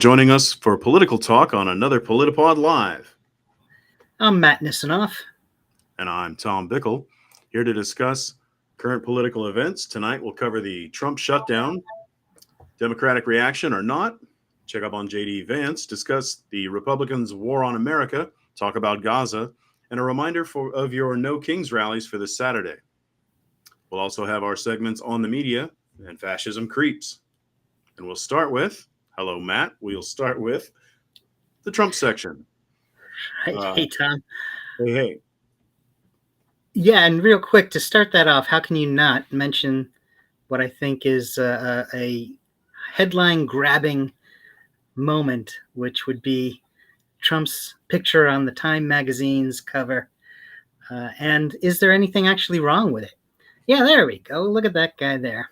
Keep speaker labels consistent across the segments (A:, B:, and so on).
A: Joining us for political talk on another PolitiPod Live.
B: I'm Matt Nisanoff.
A: And I'm Tom Bickle, here to discuss current political events. Tonight we'll cover the Trump shutdown, Democratic reaction or not, check up on J.D. Vance, discuss the Republicans' war on America, talk about Gaza, and a reminder of your No Kings rallies for this Saturday. We'll also have our segments on the media and fascism creeps. And we'll start with, hello, Matt, we'll start with the Trump section.
B: Hey, Tom.
A: Hey.
B: Yeah, and real quick, to start that off, how can you not mention what I think is a headline-grabbing moment, which would be Trump's picture on the Time magazine's cover? And is there anything actually wrong with it? Yeah, there we go. Look at that guy there.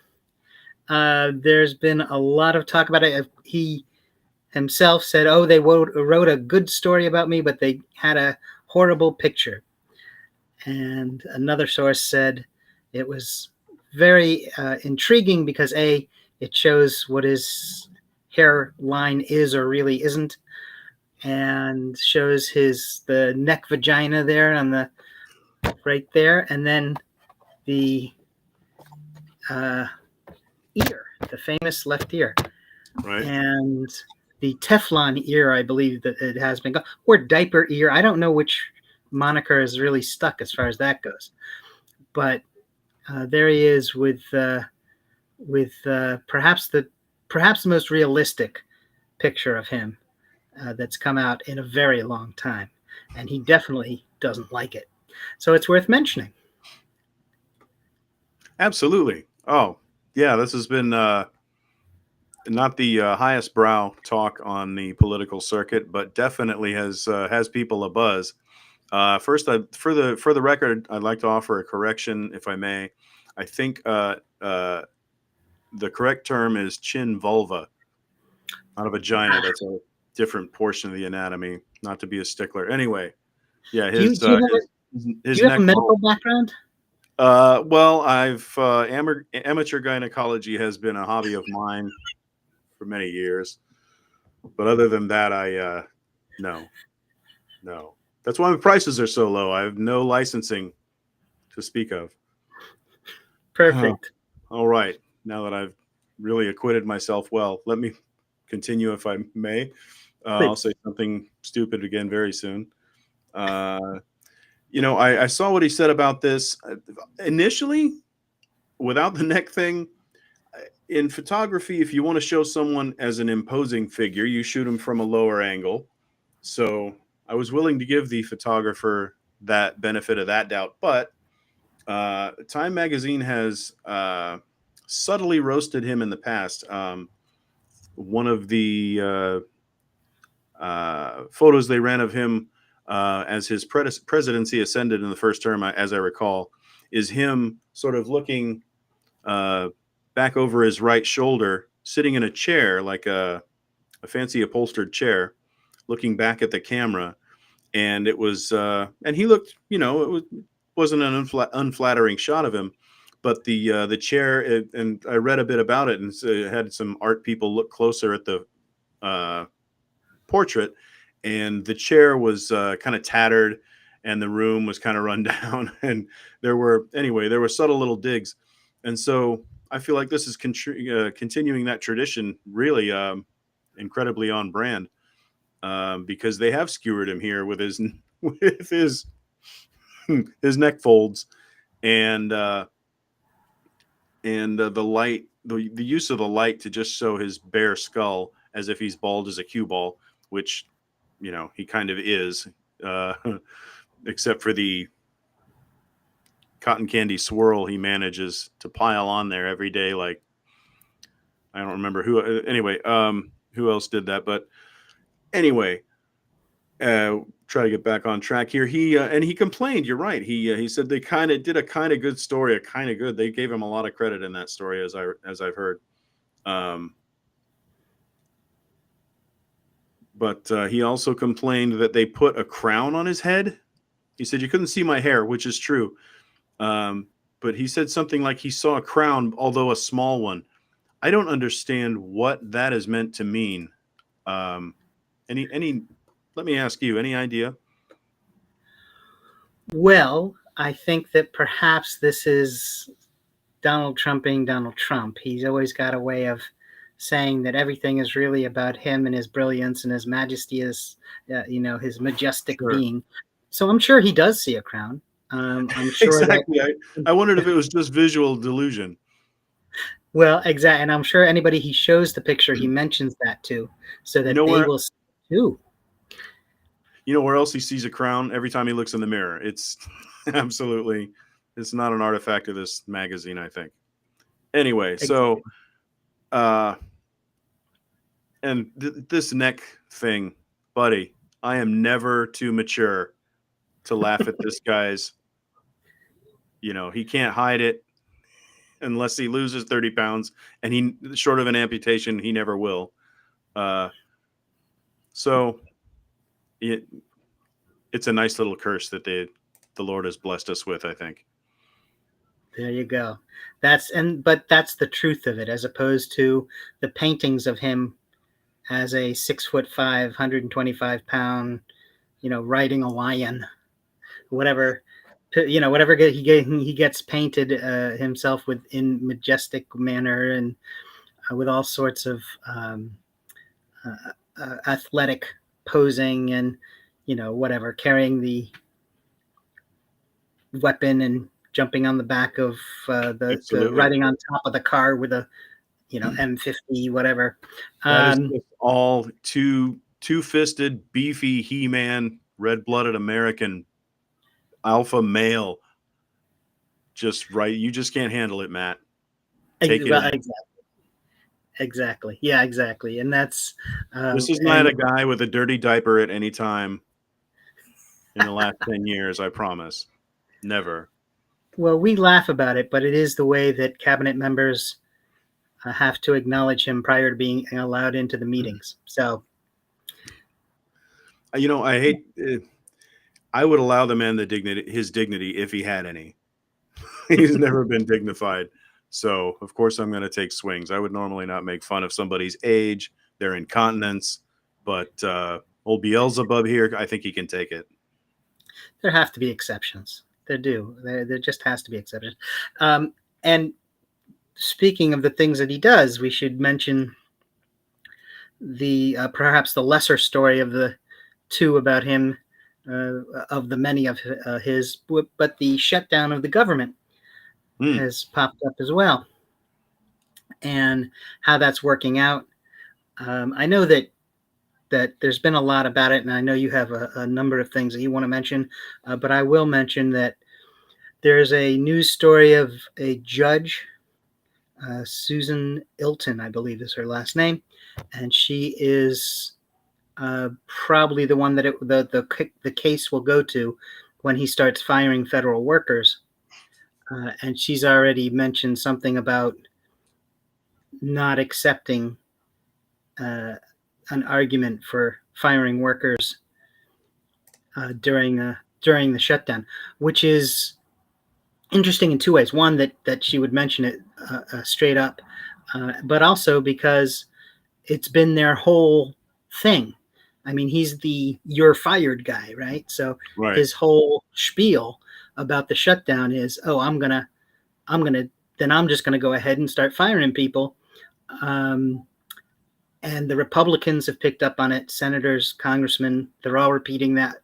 B: There's been a lot of talk about it. He himself said, "Oh, they wrote a good story about me, but they had a horrible picture." And another source said it was very intriguing because it shows what his hairline is or really isn't, and shows the neck vagina there on the right there, and then the ear, the famous left ear,
A: Right.
B: and the Teflon ear, I believe that it has been called, or diaper ear. I don't know which moniker is really stuck as far as that goes, but there he is with perhaps the most realistic picture of him that's come out in a very long time, and he definitely doesn't like it. So it's worth mentioning.
A: Absolutely. Oh, yeah, this has been not the highest brow talk on the political circuit, but definitely has people abuzz. First, for the record, I'd like to offer a correction, if I may. I think the correct term is chin vulva, not a vagina. That's a different portion of the anatomy. Not to be a stickler. Anyway, yeah,
B: Do you have
A: neck
B: a medical background?
A: Well, amateur gynecology has been a hobby of mine for many years, but other than that, no. That's why the prices are so low. I have no licensing to speak of.
B: Perfect.
A: All right. Now that I've really acquitted myself well, let me continue if I may. I'll say something stupid again very soon. I saw what he said about this. Initially, without the neck thing, in photography, if you want to show someone as an imposing figure, you shoot them from a lower angle. So I was willing to give the photographer that benefit of that doubt. But Time Magazine has subtly roasted him in the past. One of the photos they ran of him as his presidency ascended in the first term, as I recall, is him sort of looking back over his right shoulder, sitting in a chair, like a fancy upholstered chair, looking back at the camera. And it was, and he looked, wasn't an unflattering shot of him, but the chair, and I read a bit about it, and it had some art people look closer at the portrait, and the chair was kind of tattered, and the room was kind of run down, and there were subtle little digs, and so I feel like this is continuing that tradition, really incredibly on brand, because they have skewered him here with his with his neck folds, and the light, the use of the light to just show his bare skull as if he's bald as a cue ball, which he kind of is, except for the cotton candy swirl he manages to pile on there every day. Like, I don't remember who. Anyway, who else did that? But anyway, try to get back on track here. He complained. You're right. He said they kind of did a kind of good story. They gave him a lot of credit in that story, as I've heard. But he also complained that they put a crown on his head. He said, you couldn't see my hair, which is true. But he said something like he saw a crown, although a small one. I don't understand what that is meant to mean. Um, any? Let me ask you. Any idea?
B: Well, I think that perhaps this is Donald Trump being Donald Trump. He's always got a way of saying that everything is really about him and his brilliance and his majesty is, his majestic
A: Sure.
B: being. So I'm sure he does see a crown. I'm sure that,
A: Exactly. I wondered if it was just visual delusion.
B: well, exactly. And I'm sure anybody he shows the picture, he mentions that too, so
A: You
B: that
A: know
B: they
A: where?
B: will see it too.
A: You know where else he sees a crown? Every time he looks in the mirror. It's absolutely. It's not an artifact of this magazine, I think. Anyway, so
B: Exactly.
A: uh, and this neck thing, buddy. I am never too mature to laugh at this guy's. He can't hide it unless he loses 30 pounds, and he short of an amputation, he never will. Uh, so it, it's a nice little curse that the Lord has blessed us with, I think.
B: There you go. But that's the truth of it, as opposed to the paintings of him as a 6'5", 125 pound, riding a lion, whatever, whatever he gets painted himself with in majestic manner and with all sorts of athletic posing and whatever, carrying the weapon and jumping on the back of the
A: Absolutely.
B: riding on top of the car with a M50 whatever.
A: That is
B: Um,
A: just all two-fisted, beefy He-Man, red-blooded American alpha male. Just right. You just can't handle it, Matt. Take it
B: well,
A: in.
B: exactly, yeah, exactly, and that's
A: This is not
B: and
A: a guy with a dirty diaper at any time in the last 10 years, I promise. Never.
B: well, we laugh about it, but it is the way that cabinet members have to acknowledge him prior to being allowed into the meetings. So
A: I hate. I would allow the man his dignity if he had any. He's never been dignified. So, of course, I'm going to take swings. I would normally not make fun of somebody's age, their incontinence, but old Beelzebub here, I think he can take it.
B: there have to be exceptions. There do. There just has to be exceptions. And speaking of the things that he does, we should mention the perhaps the lesser story of the two about him, of the many of his, but the shutdown of the government
A: Hmm.
B: has popped up as well, and how that's working out. I know that there's been a lot about it, and I know you have a number of things that you want to mention, but I will mention that there's a news story of a judge, Susan Ilton, I believe is her last name, and she is probably the one that the case will go to when he starts firing federal workers. And she's already mentioned something about not accepting uh, an argument for firing workers during the shutdown, which is interesting in two ways. One, that she would mention it straight up, but also because it's been their whole thing. I mean, he's the "you're fired" guy, right? So
A: Right.
B: his whole spiel about the shutdown is, "Oh, I'm gonna, then I'm just gonna go ahead and start firing people." Um, and the Republicans have picked up on it. Senators, congressmen, they're all repeating that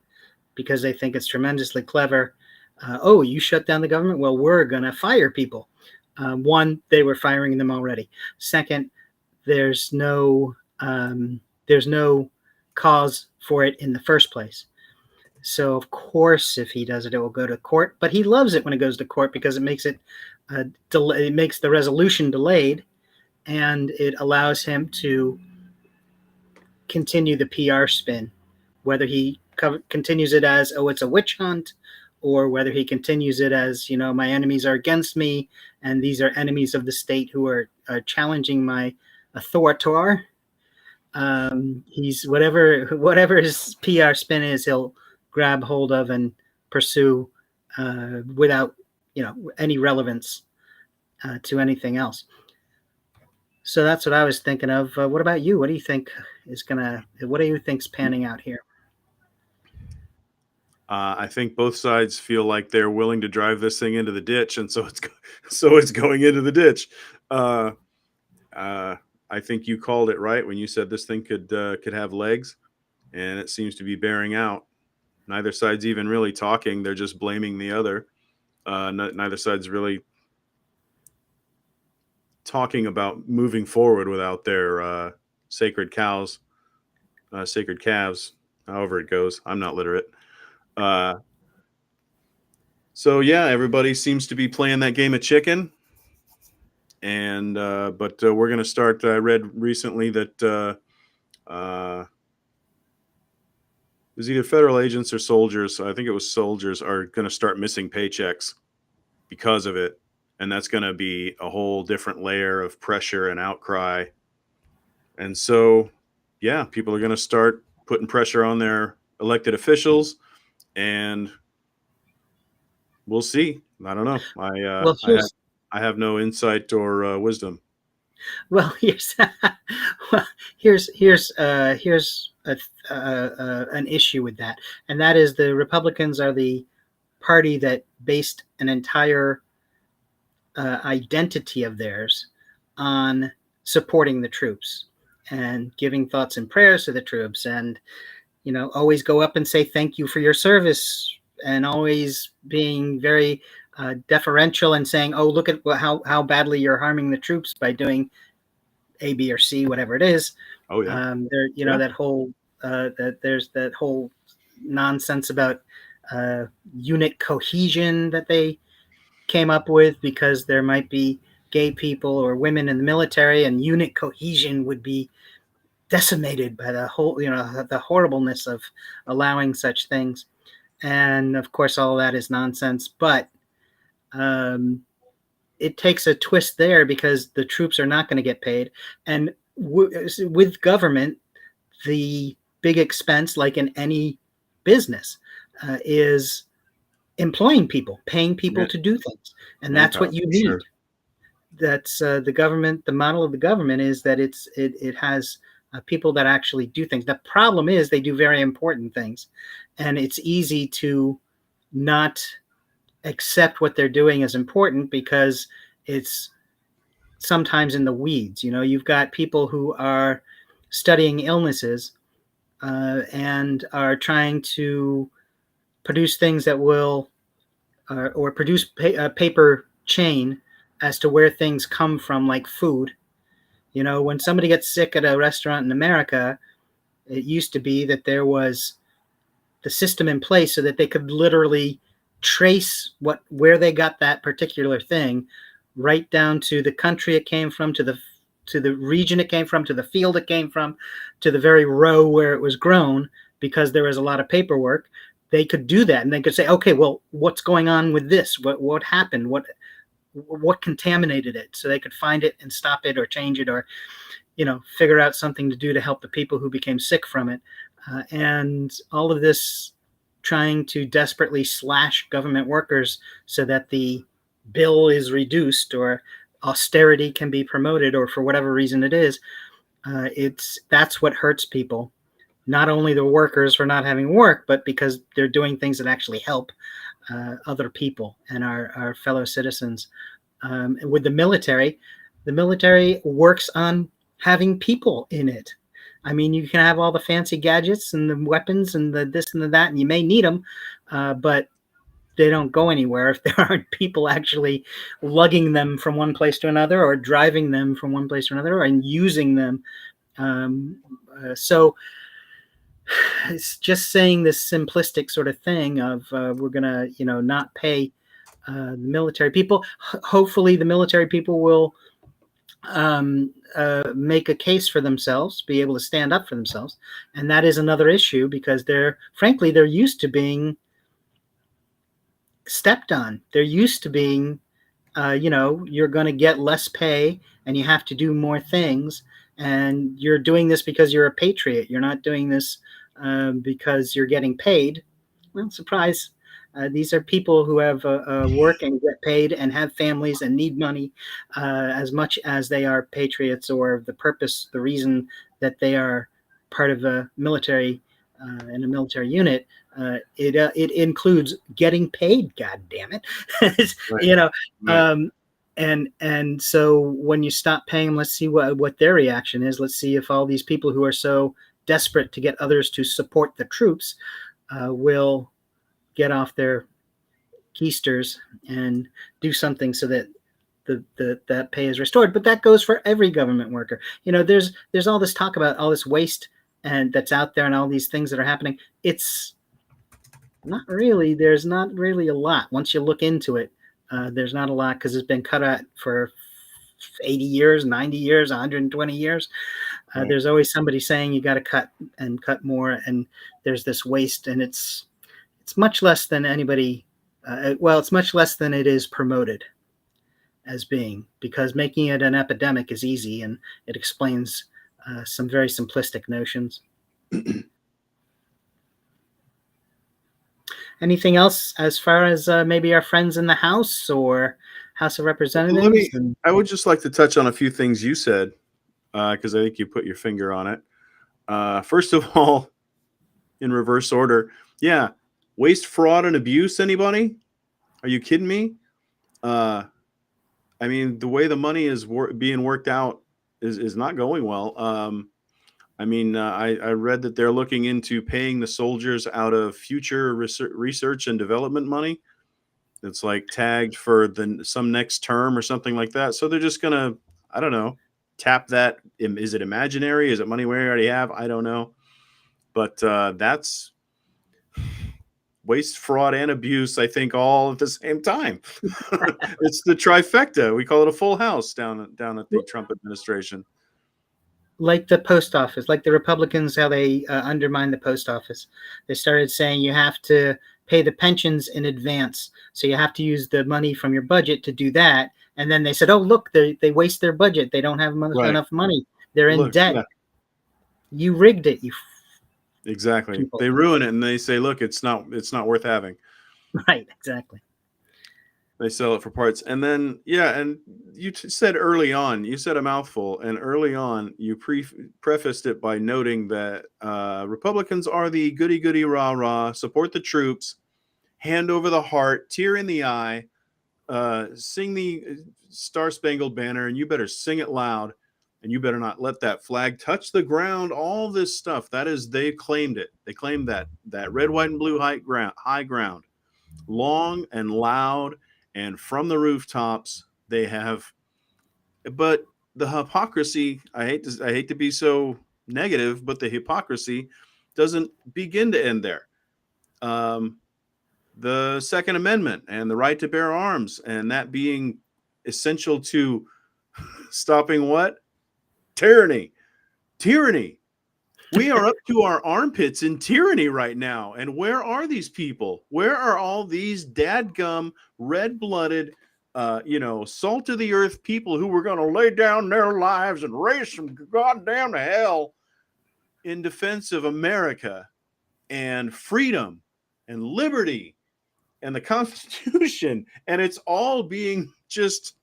B: because they think it's tremendously clever. Oh, you shut down the government? Well, we're going to fire people. One, they were firing them already. Second, there's no there's no cause for it in the first place. So of course, if he does it, it will go to court. But he loves it when it goes to court because it makes it it makes the resolution delayed, and it allows him to continue the PR spin, whether he continues it as, oh, it's a witch hunt, or whether he continues it as, my enemies are against me, and these are enemies of the state who are challenging my authority. He's whatever his PR spin is, he'll grab hold of and pursue without any relevance to anything else. So that's what I was thinking of. What about you? What do you think is gonna? What do you think's panning out here?
A: I think both sides feel like they're willing to drive this thing into the ditch, and so so it's going into the ditch. Uh, uh, I think you called it right when you said this thing could have legs, and it seems to be bearing out. Neither side's even really talking; they're just blaming the other. Neither side's really talking about moving forward without their sacred cows, sacred calves, however it goes. I'm not literate. Uh, so yeah, everybody seems to be playing that game of chicken. And but we're going to start. I read recently that it was either federal agents or soldiers. I think it was soldiers are going to start missing paychecks because of it, and that's going to be a whole different layer of pressure and outcry. And so, yeah, people are going to start putting pressure on their elected officials, and we'll see. I don't know.
B: Well,
A: I have no insight or wisdom.
B: well here's well, here's an issue with that, and that is the Republicans are the party that based an entire identity of theirs on supporting the troops and giving thoughts and prayers to the troops, and always go up and say thank you for your service, and always being very deferential and saying, oh, look at how badly you're harming the troops by doing A, B, or C, whatever it is.
A: Oh yeah,
B: There,
A: yeah.
B: that whole that there's that whole nonsense about unit cohesion that they came up with, because there might be gay people or women in the military, and unit cohesion would be decimated by the whole, the horribleness of allowing such things. And of course, all of that is nonsense. But um, it takes a twist there because the troops are not going to get paid, and with government, the big expense, like in any business, is employing people, paying people
A: Man,
B: to do things, and that's
A: manpower
B: what you
A: for
B: need.
A: sure.
B: That's the government. The model of the government is that it has people that actually do things. The problem is they do very important things, and it's easy to not accept what they're doing as important because it's sometimes in the weeds. You've got people who are studying illnesses and are trying to produce things that will or produce a paper chain as to where things come from, like food. When somebody gets sick at a restaurant in America, it used to be that there was the system in place so that they could literally trace where they got that particular thing, right down to the country it came from, to the region it came from, to the field it came from, to the very row where it was grown, because there was a lot of paperwork. They could do that, and they could say, okay, well, what's going on with this? What happened? What contaminated it? So they could find it and stop it or change it, or figure out something to do to help the people who became sick from it. And all of this trying to desperately slash government workers so that the bill is reduced or austerity can be promoted, or for whatever reason it is, that's what hurts people. Not only the workers for not having work, but because they're doing things that actually help other people and our fellow citizens. And with the military works on having people in it. I mean, you can have all the fancy gadgets and the weapons and the this and the that, and you may need them, but they don't go anywhere if there aren't people actually lugging them from one place to another, or driving them from one place to another, and using them. Um, so it's just saying this simplistic sort of thing of we're gonna, not pay the military people. Hopefully, the military people will make a case for themselves, be able to stand up for themselves, and that is another issue because frankly, they're used to being stepped on. They're used to being, you're going to get less pay and you have to do more things, and you're doing this because you're a patriot. You're not doing this because you're getting paid. Well, surprise. These are people who have work and get paid and have families and need money as much as they are patriots, or the reason that they are part of a military in a military unit. It includes getting paid. God damn it,
A: Right.
B: you know.
A: Right.
B: Um, and so when you stop paying them, let's see what their reaction is. Let's see if all these people who are so desperate to get others to support the troops will get off their keisters and do something so that that pay is restored. But that goes for every government worker. There's all this talk about all this waste and that's out there and all these things that are happening. It's not really. There's not really a lot once you look into it. There's not a lot because it's been cut out for 80 years, 90 years, 120 years.
A: Right.
B: There's always somebody saying you got to cut and cut more, and there's this waste, and it's much less than anybody. Well, it's much less than it is promoted as being, because making it an epidemic is easy, and it explains some very simplistic notions. Anything else as far as maybe our friends in the House or House of Representatives?
A: I would just like to touch on a few things you said, because I think you put your finger on it. First of all, in reverse order, yeah, waste, fraud, and abuse. Anybody? Are you kidding me? I mean, the way the money is being worked out is not going well. I read that they're looking into paying the soldiers out of future research and development money. It's like tagged for some next term or something like that. So they're just gonna, I don't know, tap that. Is it imaginary? Is it money we already have? I don't know. But that's waste, fraud, and abuse, I think, all at the same time. It's the trifecta. We call it a full house down at the Trump administration.
B: Like the post office, like the Republicans, how they undermined the post office. They started saying you have to pay the pensions in advance, so you have to use the money from your budget to do that. And then they said, "Oh, look, they waste their budget. They don't have
A: Right.
B: enough money. They're in
A: Look,
B: debt.
A: yeah,
B: You rigged it, you
A: exactly.
B: people."
A: They ruin it and they say, look, it's not worth having.
B: Right, exactly.
A: They sell it for parts. And then, yeah, and you said early on, you said a mouthful, and early on, you prefaced it by noting that Republicans are the goody goody rah rah, support the troops, hand over the heart, tear in the eye, sing the Star Spangled Banner, and you better sing it loud, and you better not let that flag touch the ground. All this stuff, they claimed it. They claimed that red, white, and blue high ground, long and loud. And from the rooftops, they have. But the hypocrisy, I hate to be so negative, but the hypocrisy doesn't begin to end there. The Second Amendment and the right to bear arms, and that being essential to stopping what? Tyranny. Tyranny. We are up to our armpits in tyranny right now. And where are these people? Where are all these dadgum, red-blooded, salt of the earth people who were going to lay down their lives and race them goddamn to hell in defense of America and freedom and liberty and the Constitution? And it's all being just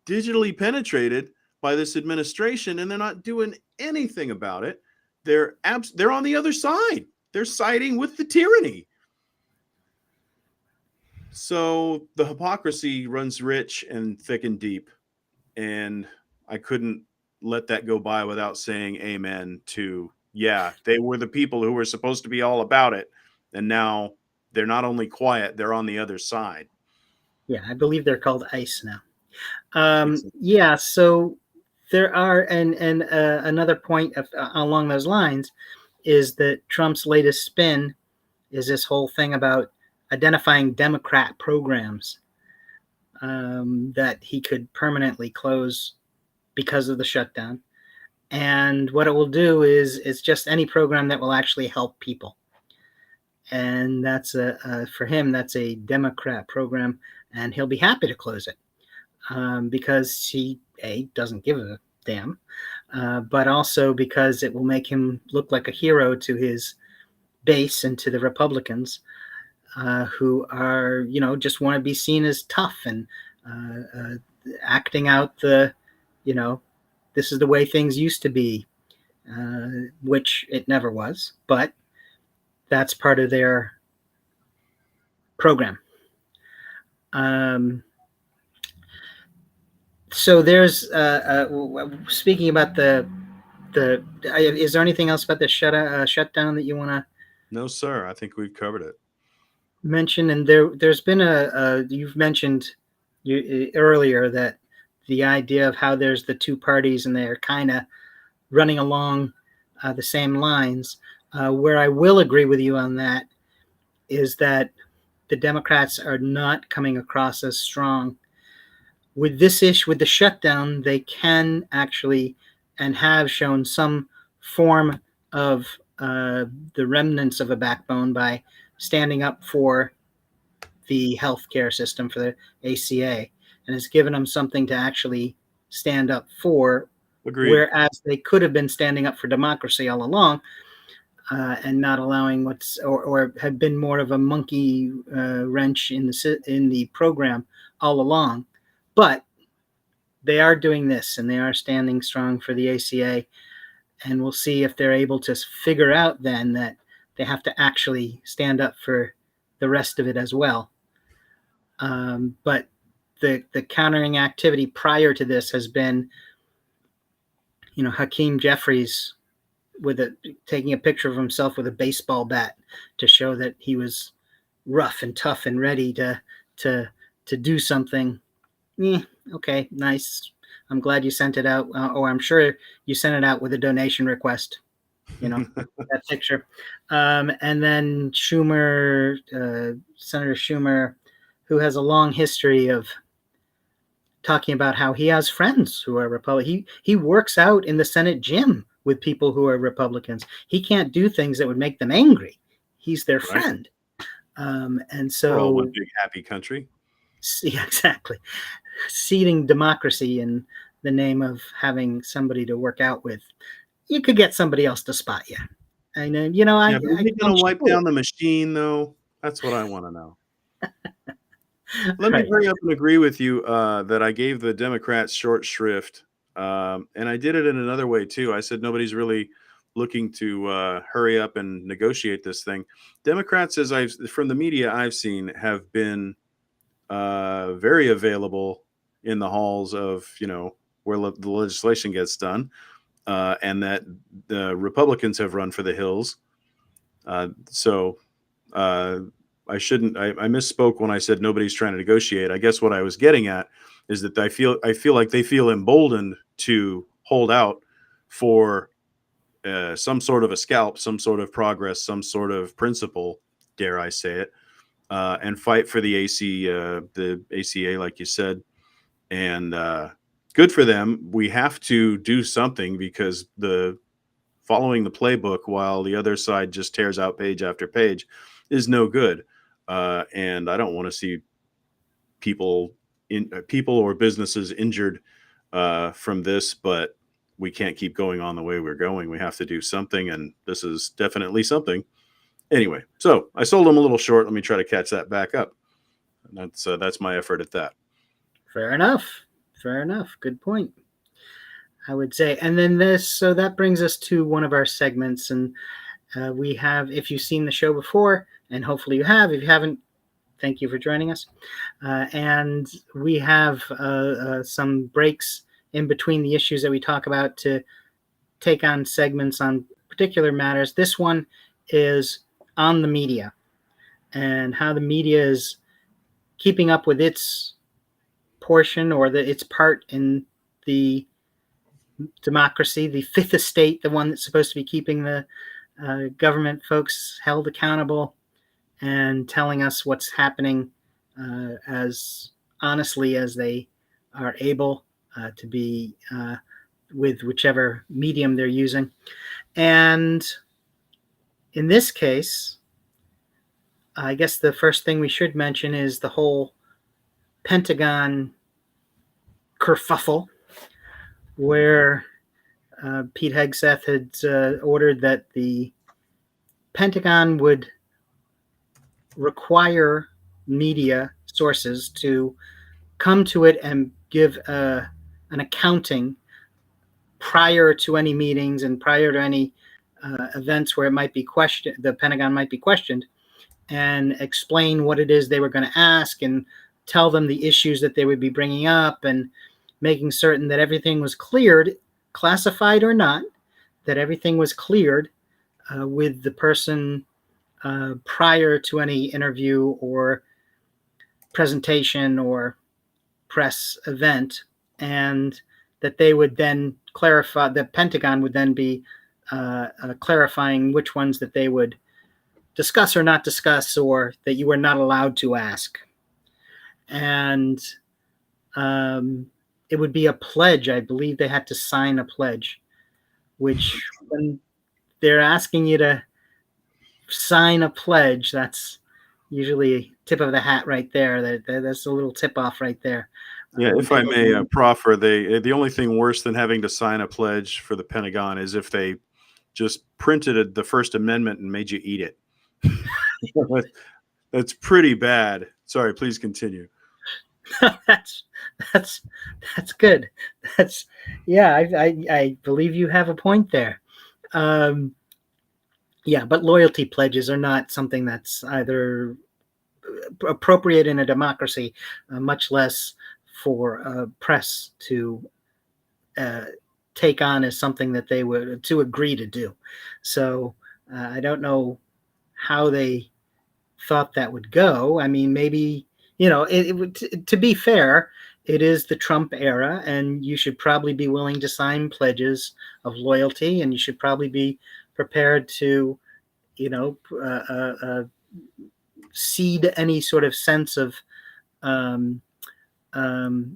A: digitally penetrated by this administration, and they're not doing anything about it. They're on the other side. They're siding with the tyranny. So the hypocrisy runs rich and thick and deep. And I couldn't let that go by without saying amen to, yeah, they were the people who were supposed to be all about it. And now they're not only quiet, they're on the other side.
B: Yeah, I believe they're called ICE now. Yeah, so there are, and another point along those lines is that Trump's latest spin is this whole thing about identifying Democrat programs that he could permanently close because of the shutdown. And what it will do is it's just any program that will actually help people. And that's for him, that's a Democrat program, and he'll be happy to close it because he doesn't give a damn, but also because it will make him look like a hero to his base and to the Republicans. who are, just want to be seen as tough and acting out this is the way things used to be, which it never was, but that's part of their program. So there's speaking about is there anything else about the shutdown that you want to
A: No, sir. I think we've covered it.
B: mention? And there's been you've mentioned earlier that the idea of how there's the two parties and they're kind of running along the same lines. Where I will agree with you on that is that the Democrats are not coming across as strong. With this issue, with the shutdown, they can actually and have shown some form of the remnants of a backbone by standing up for the healthcare system, for the ACA, and it's given them something to actually stand up for.
A: Agreed.
B: Whereas they could have been standing up for democracy all along, and not allowing or have been more of a monkey wrench in the program all along. But they are doing this, and they are standing strong for the ACA, and we'll see if they're able to figure out then that they have to actually stand up for the rest of it as well. But the countering activity prior to this has been, Hakeem Jeffries taking a picture of himself with a baseball bat to show that he was rough and tough and ready to do something. Okay, nice. I'm glad you sent it out. Or I'm sure you sent it out with a donation request. That picture. And then Schumer, Senator Schumer, who has a long history of talking about how he has friends who are Republican. He works out in the Senate gym with people who are Republicans. He can't do things that would make them angry. He's their friend. And so
A: we're all one big happy country.
B: Yeah, exactly. Seeding democracy in the name of having somebody to work out with. You could get somebody else to spot you. I know,
A: Are they going to wipe down the machine, though? That's what I want to know. Let me hurry up and agree with you that I gave the Democrats short shrift. And I did it in another way, too. I said nobody's really looking to hurry up and negotiate this thing. Democrats, from the media I've seen, have been very available in the halls of, where the legislation gets done, and that the Republicans have run for the hills. So I misspoke when I said nobody's trying to negotiate. I guess what I was getting at is that I feel like they feel emboldened to hold out for some sort of a scalp, some sort of progress, some sort of principle, dare I say it, and fight for the ACA, like you said. And good for them. We have to do something because following the playbook while the other side just tears out page after page is no good. And I don't want to see people or businesses injured from this, but we can't keep going on the way we're going. We have to do something, and this is definitely something. Anyway, so I sold them a little short. Let me try to catch that back up. And that's my effort at that.
B: Fair enough. Good point, I would say. And then so that brings us to one of our segments, and we have, if you've seen the show before, and hopefully you have, if you haven't, thank you for joining us. And we have some breaks in between the issues that we talk about to take on segments on particular matters. This one is on the media and how the media is keeping up with its portion or its part in the democracy, the fifth estate, the one that's supposed to be keeping the government folks held accountable and telling us what's happening as honestly as they are able to be with whichever medium they're using. And in this case, I guess the first thing we should mention is the whole Pentagon kerfuffle, where Pete Hegseth had ordered that the Pentagon would require media sources to come to it and give an accounting prior to any meetings and prior to any events where it might be questioned, the Pentagon might be questioned, and explain what it is they were going to ask and tell them the issues that they would be bringing up, and making certain that everything was cleared, classified or not, that everything was cleared with the person prior to any interview or presentation or press event, and that they would then clarify, the Pentagon would then be clarifying which ones that they would discuss or not discuss, or that you were not allowed to ask. And it would be a pledge. I believe they had to sign a pledge, which when they're asking you to sign a pledge, that's usually a tip of the hat right there. That's a little tip off right there.
A: Yeah, if I may proffer, the only thing worse than having to sign a pledge for the Pentagon is if they just printed the First Amendment and made you eat it. That's pretty bad. Sorry, please continue.
B: that's good. That's yeah. I believe you have a point there. Yeah, but loyalty pledges are not something that's either appropriate in a democracy, much less for press to take on as something that they would to agree to do. So I don't know how they thought that would go. I mean, maybe, it would, to be fair, it is the Trump era, and you should probably be willing to sign pledges of loyalty, and you should probably be prepared to, cede any sort of sense of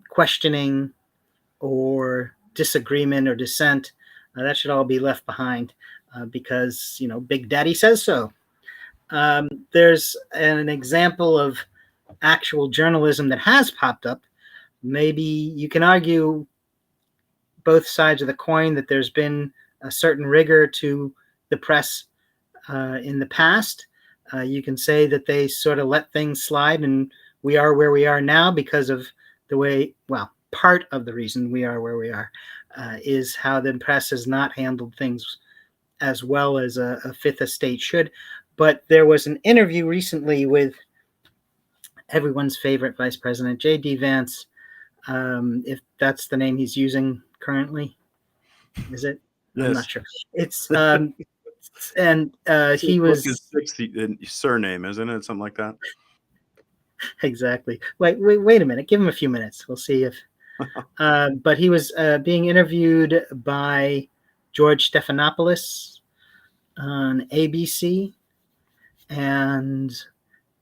B: questioning or disagreement or dissent. That should all be left behind because, Big Daddy says so. There's an example of actual journalism that has popped up. Maybe you can argue both sides of the coin, that there's been a certain rigor to the press in the past. You can say that they sort of let things slide, and we are where we are now because of the way, well, part of the reason we are where we are is how the press has not handled things as well as a fifth estate should. But there was an interview recently with everyone's favorite Vice President, J.D. Vance, if that's the name he's using currently. Is it?
A: Yes.
B: I'm not sure. It's and he was
A: his sixth surname, isn't it? Something like that.
B: Exactly. Wait a minute. Give him a few minutes. We'll see if. But he was being interviewed by George Stephanopoulos on ABC, and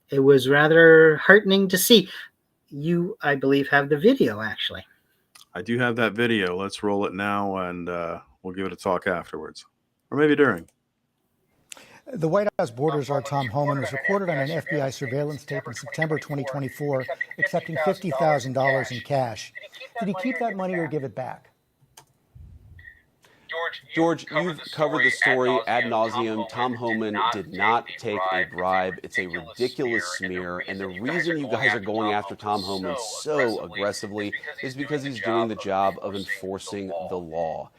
B: it was rather heartening to see. You, I believe, have the video, actually.
A: I do have that video. Let's roll it now, and we'll give it a talk afterwards, or maybe during.
C: The White House border czar Tom Homan was recorded on an FBI surveillance tape in September 2024, accepting $50,000 in cash. Did he keep that money or give it back?
D: George, you've covered the story ad nauseum. Tom Homan did not take a bribe. It's a ridiculous smear. And the reason you guys are going after Tom Homan so aggressively is because he's doing the job of enforcing the law.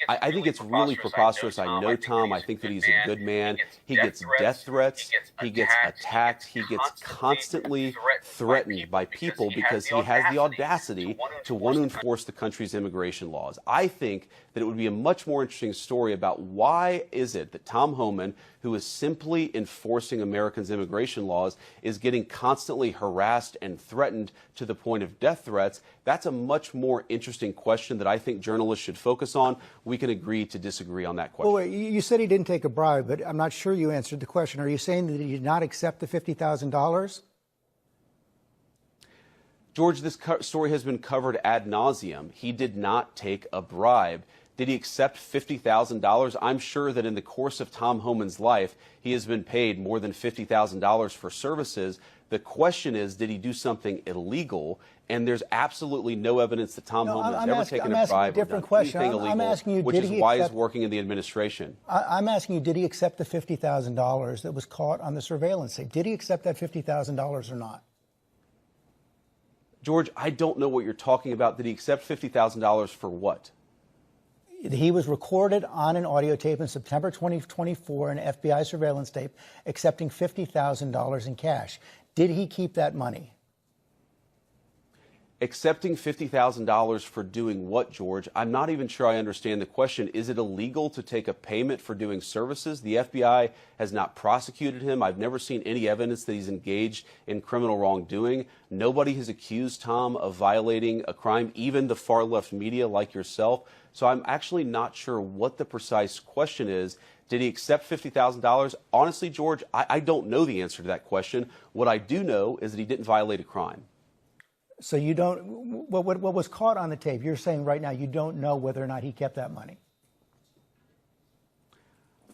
D: I think it's really preposterous. I know Tom. I think that he's a good man. He gets death threats. He gets attacked. He gets constantly threatened by people because he has the audacity to want to enforce the country's immigration laws. I think that it would be a much more interesting story about why is it that Tom Homan, who is simply enforcing Americans' immigration laws, is getting constantly harassed and threatened to the point of death threats. That's a much more interesting question that I think journalists should focus on. We can agree to disagree on that question.
C: Well, wait, you said he didn't take a bribe, but I'm not sure you answered the question. Are you saying that he did not accept the $50,000? George, this story has been covered ad nauseum. He did not take a bribe.
D: Did he accept $50,000? I'm sure that in the course of Tom Homan's life, he has been paid more than $50,000 for services. The question is, did he do something illegal? And there's absolutely no evidence that Tom Homan has ever taken a bribe or done anything illegal, which is why he's working in the administration.
C: I'm asking you, did he accept the $50,000 that was caught on the surveillance tape? Did he accept that $50,000 or not?
D: George, I don't know what you're talking about. Did he accept $50,000 for what?
C: He was recorded on an audio tape in September 2024, an FBI surveillance tape, accepting $50,000 in cash. Did he keep that money?
D: Accepting $50,000 for doing what, George? I'm not even sure I understand the question. Is it illegal to take a payment for doing services? The FBI has not prosecuted him. I've never seen any evidence that he's engaged in criminal wrongdoing. Nobody has accused Tom of violating a crime, even the far left media like yourself. So I'm actually not sure what the precise question is. Did he accept $50,000? Honestly, George, I don't know the answer to that question. What I do know is that he didn't violate a crime.
C: So you don't, what was caught on the tape, you're saying right now you don't know whether or not he kept that money?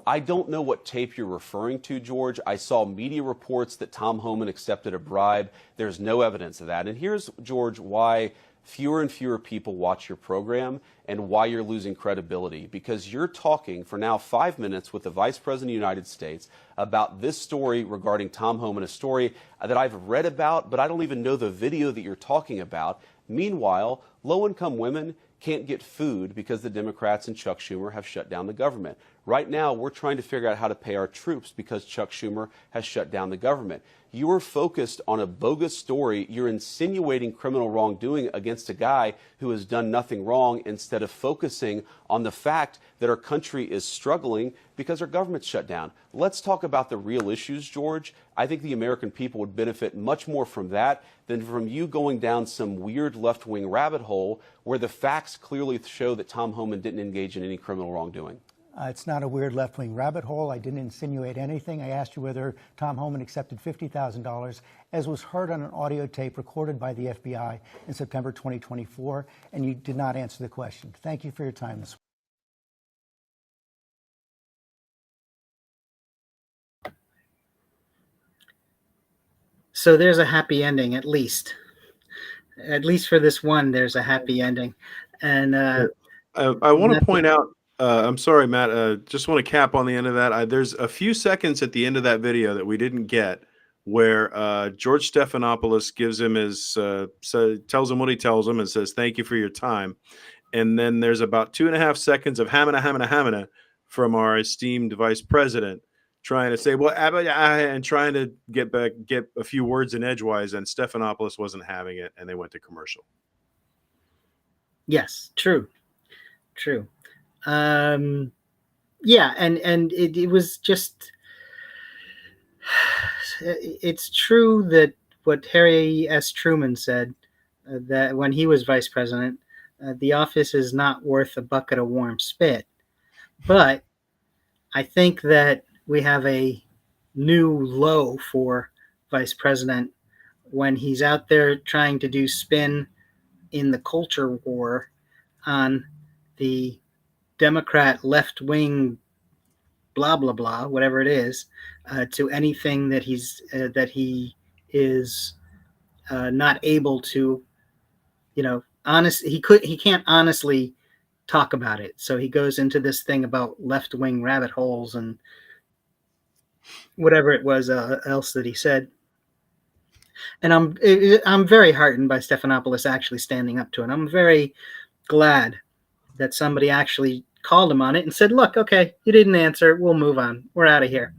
D: I don't know what tape you're referring to, George. I saw media reports that Tom Homan accepted a bribe. There's no evidence of that. And here's, George, why fewer and fewer people watch your program and why you're losing credibility. Because you're talking for now 5 minutes with the Vice President of the United States about this story regarding Tom Homan, a story that I've read about, but I don't even know the video that you're talking about. Meanwhile, low-income women can't get food because the Democrats and Chuck Schumer have shut down the government. Right now, we're trying to figure out how to pay our troops because Chuck Schumer has shut down the government. You are focused on a bogus story. You're insinuating criminal wrongdoing against a guy who has done nothing wrong instead of focusing on the fact that our country is struggling because our government's shut down. Let's talk about the real issues, George. I think the American people would benefit much more from that than from you going down some weird left-wing rabbit hole where the facts clearly show that Tom Homan didn't engage in any criminal wrongdoing.
C: It's not a weird left-wing rabbit hole. I didn't insinuate anything. I asked you whether Tom Homan accepted $50,000, as was heard on an audio tape recorded by the FBI in September 2024, and you did not answer the question. Thank you for your time this morning.
B: So there's a happy ending, at least. At least for this one, there's a happy ending. And
A: I want to point out, I'm sorry, Matt, just want to cap on the end of that. There's a few seconds at the end of that video that we didn't get where George Stephanopoulos gives him tells him what he tells him and says, "Thank you for your time." And then there's about 2.5 seconds of hamina from our esteemed vice president trying to say, well, and trying to get a few words in edgewise, and Stephanopoulos wasn't having it, and they went to commercial.
B: Yes, true. Yeah, and it was just, it's true that what Harry S. Truman said, that when he was vice president, the office is not worth a bucket of warm spit. But I think that we have a new low for vice president when he's out there trying to do spin in the culture war on the Democrat left-wing blah blah blah, whatever it is, to anything that he is not able to, he can't honestly talk about it. So he goes into this thing about left-wing rabbit holes and whatever it was else that he said. And I'm very heartened by Stephanopoulos actually standing up to it. I'm very glad that somebody actually called him on it and said, look, okay, you didn't answer. We'll move on. We're out of here.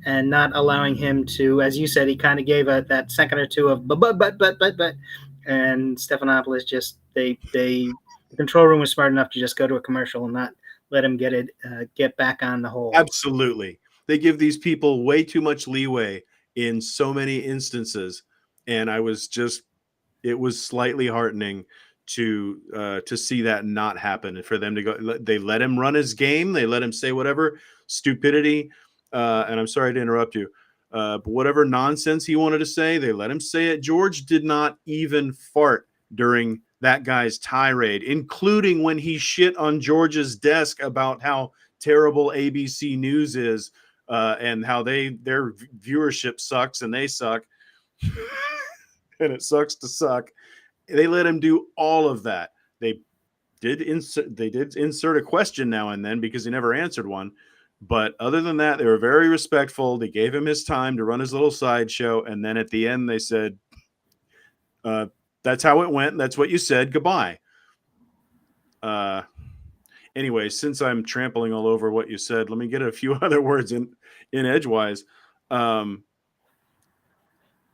B: And not allowing him to, as you said, he kind of gave that second or two of but. And Stephanopoulos just, the control room was smart enough to just go to a commercial and not let him get back on the hole.
A: Absolutely. They give these people way too much leeway in so many instances. And it was slightly heartening to see that not happen and for them to go. They let him run his game. They let him say whatever stupidity. And I'm sorry to interrupt you, but whatever nonsense he wanted to say, they let him say it. George did not even fart during that guy's tirade, including when he shit on George's desk about how terrible ABC News is, and how their viewership sucks and they suck, and it sucks to suck. They let him do all of that. They did insert a question now and then because he never answered one. But other than that, they were very respectful. They gave him his time to run his little sideshow. And then at the end, they said, that's how it went. That's what you said. Goodbye. Anyway, since I'm trampling all over what you said, let me get a few other words in edgewise. I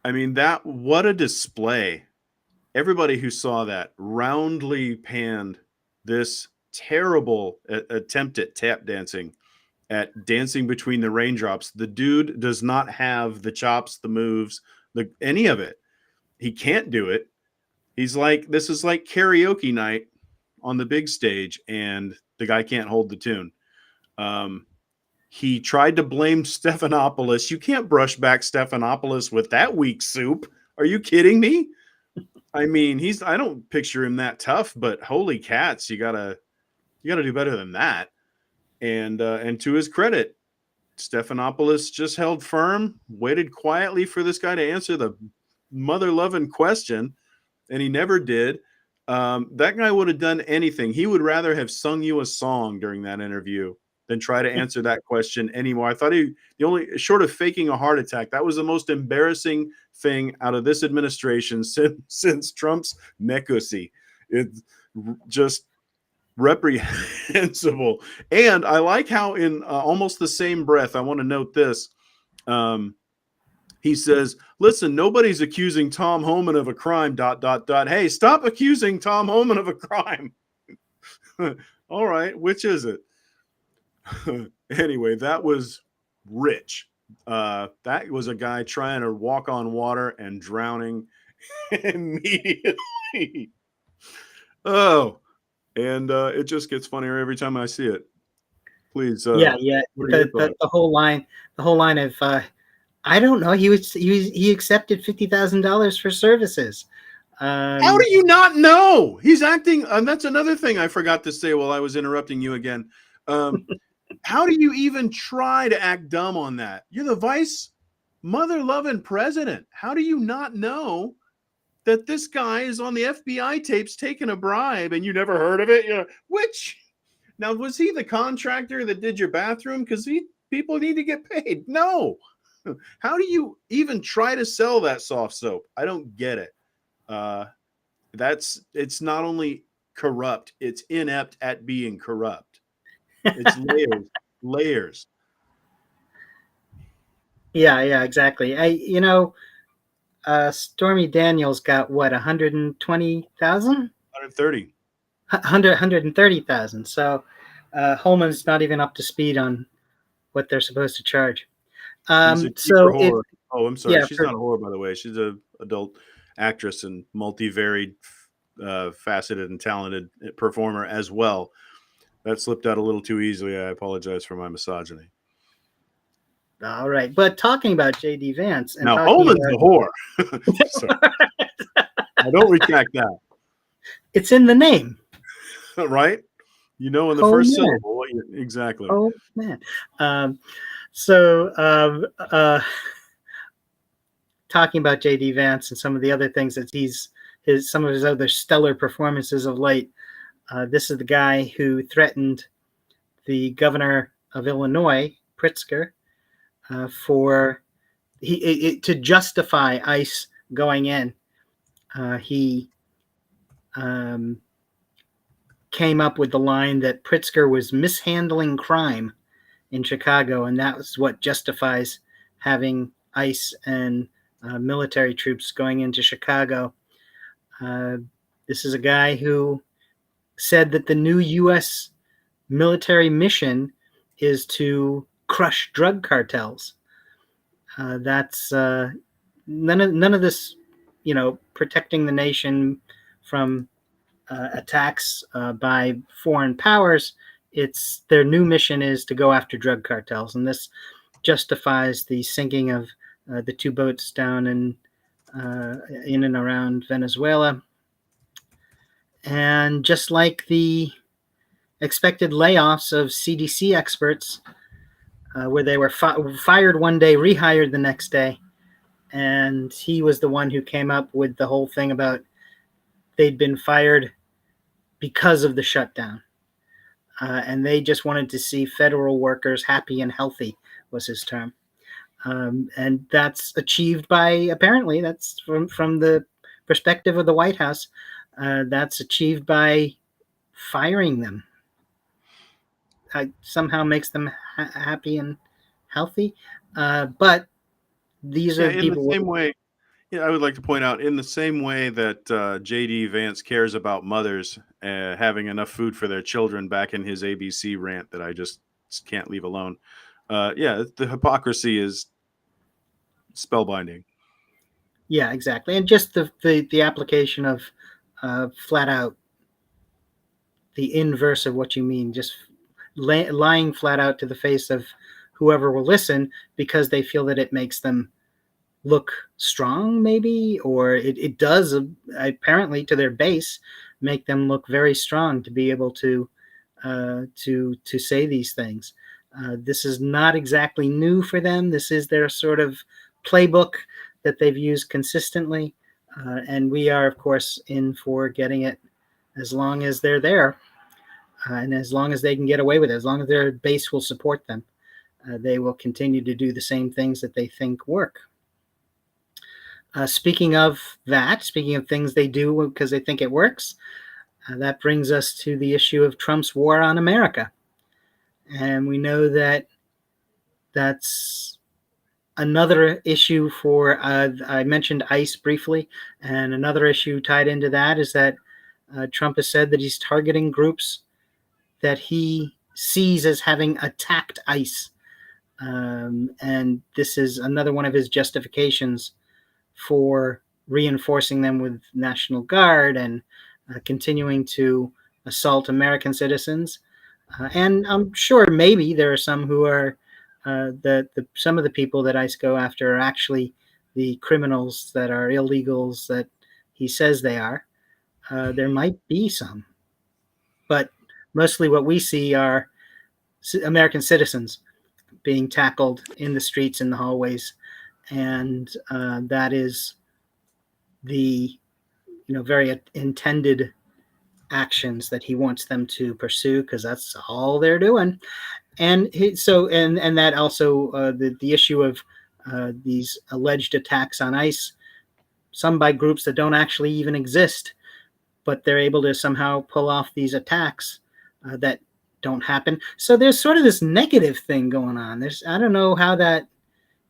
A: mean, what a display. Everybody who saw that roundly panned this terrible attempt at tap dancing, at dancing between the raindrops. The dude does not have the chops, the moves, any of it. He can't do it. He's like, this is like karaoke night on the big stage, and the guy can't hold the tune. He tried to blame Stephanopoulos. You can't brush back Stephanopoulos with that weak soup. Are you kidding me? I mean, I don't picture him that tough, but holy cats, you gotta do better than that. And to his credit, Stephanopoulos just held firm, waited quietly for this guy to answer the mother-loving question, and he never did. That guy would have done anything. He would rather have sung you a song during that interview than try to answer that question anymore. I thought the only short of faking a heart attack, that was the most embarrassing thing out of this administration since Trump's neckussy. It's just reprehensible. And I like how in almost the same breath, I want to note this. He says, listen, nobody's accusing Tom Homan of a crime, ... Hey, stop accusing Tom Homan of a crime. All right, which is it? Anyway, that was rich. That was a guy trying to walk on water and drowning immediately. Oh, and it just gets funnier every time I see it. Please.
B: Yeah. The whole line of, I don't know. He accepted $50,000 for services.
A: How do you not know? He's acting. And that's another thing I forgot to say while I was interrupting you again. How do you even try to act dumb on that? You're the vice mother-loving president. How do you not know that this guy is on the FBI tapes taking a bribe and you never heard of it? Now, was he the contractor that did your bathroom? Because people need to get paid. No. How do you even try to sell that soft soap? I don't get it. It's not only corrupt, it's inept at being corrupt. It's layers.
B: Yeah, exactly. Stormy Daniels got what, 120,000?
A: 130.
B: 130,000. So Holman's not even up to speed on what they're supposed to charge.
A: I'm sorry. Yeah, she's not a whore, by the way. She's an adult actress and multivaried, faceted and talented performer as well. That slipped out a little too easily. I apologize for my misogyny.
B: All right. But talking about J.D. Vance. And
A: now, Holman's a whore. I don't retract that.
B: It's in the name.
A: Right? In the first syllable. Exactly.
B: Oh, man. Talking about J.D. Vance and some of the other things that some of his other stellar performances of late. This is the guy who threatened the governor of Illinois, Pritzker, to justify ICE going in. He came up with the line that Pritzker was mishandling crime in Chicago, and that was what justifies having ICE and military troops going into Chicago. This is a guy who said that the new U.S. military mission is to crush drug cartels. That's none of this, protecting the nation from attacks by foreign powers. It's their new mission is to go after drug cartels, and this justifies the sinking of the two boats down in and around Venezuela. And just like the expected layoffs of CDC experts, where they were fired one day, rehired the next day, and he was the one who came up with the whole thing about they'd been fired because of the shutdown. And they just wanted to see federal workers happy and healthy, was his term. And that's achieved by, apparently, that's from the perspective of the White House, that's achieved by firing them. Somehow makes them happy and healthy. But these
A: Yeah,
B: are
A: in the
B: people.
A: same way, yeah, I would like to point out, in the same way that J.D. Vance cares about mothers having enough food for their children, back in his ABC rant that I just can't leave alone. Yeah, the hypocrisy is spellbinding.
B: Yeah, exactly. And just the application of flat out the inverse of what you mean, just lying flat out to the face of whoever will listen because they feel that it makes them look strong, maybe, or it does apparently to their base make them look very strong to be able to say these things. This is not exactly new for them. This is their sort of playbook that they've used consistently, and we are, of course, in for getting it as long as they're there, and as long as they can get away with it, as long as their base will support them. They will continue to do the same things that they think work. Speaking of things they do because they think it works, that brings us to the issue of Trump's war on America. And we know that that's another issue for, I mentioned ICE briefly, and another issue tied into that is that Trump has said that he's targeting groups that he sees as having attacked ICE. And this is another one of his justifications for reinforcing them with National Guard and continuing to assault American citizens. And I'm sure maybe there are some who are some of the people that ICE go after are actually the criminals that are illegals that he says they are. There might be some, but mostly what we see are American citizens being tackled in the streets, in the hallways, and that is the very intended actions that he wants them to pursue, because that's all they're doing. And and that also the issue of these alleged attacks on ICE, some by groups that don't actually even exist, but they're able to somehow pull off these attacks that don't happen. So there's sort of this negative thing going on. I don't know how that,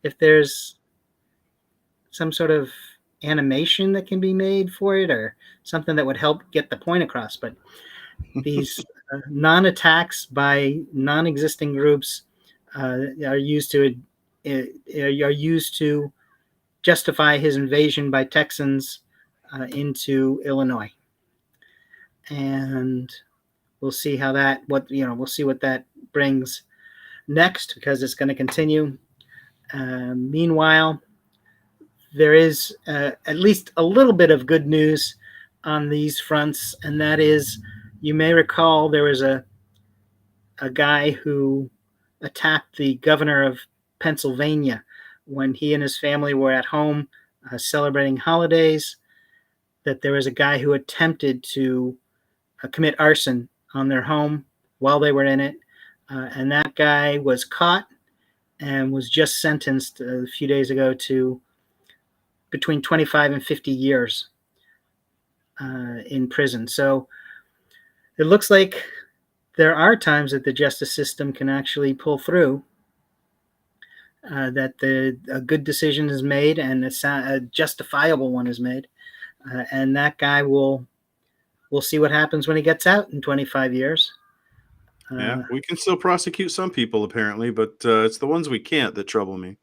B: if there's some sort of animation that can be made for it or something that would help get the point across. But these non-attacks by non-existing groups are used to justify his invasion by Texans into Illinois, and we'll see how we'll see what that brings next, because it's going to continue. Meanwhile, there is at least a little bit of good news on these fronts, and that is, you may recall there was a guy who attacked the governor of Pennsylvania when he and his family were at home celebrating holidays, that there was a guy who attempted to commit arson on their home while they were in it, and that guy was caught and was just sentenced a few days ago to between 25 and 50 years in prison. So it looks like there are times that the justice system can actually pull through, that a good decision is made and a justifiable one is made, and that guy we'll see what happens when he gets out in 25 years.
A: Yeah, we can still prosecute some people apparently, but it's the ones we can't that trouble me.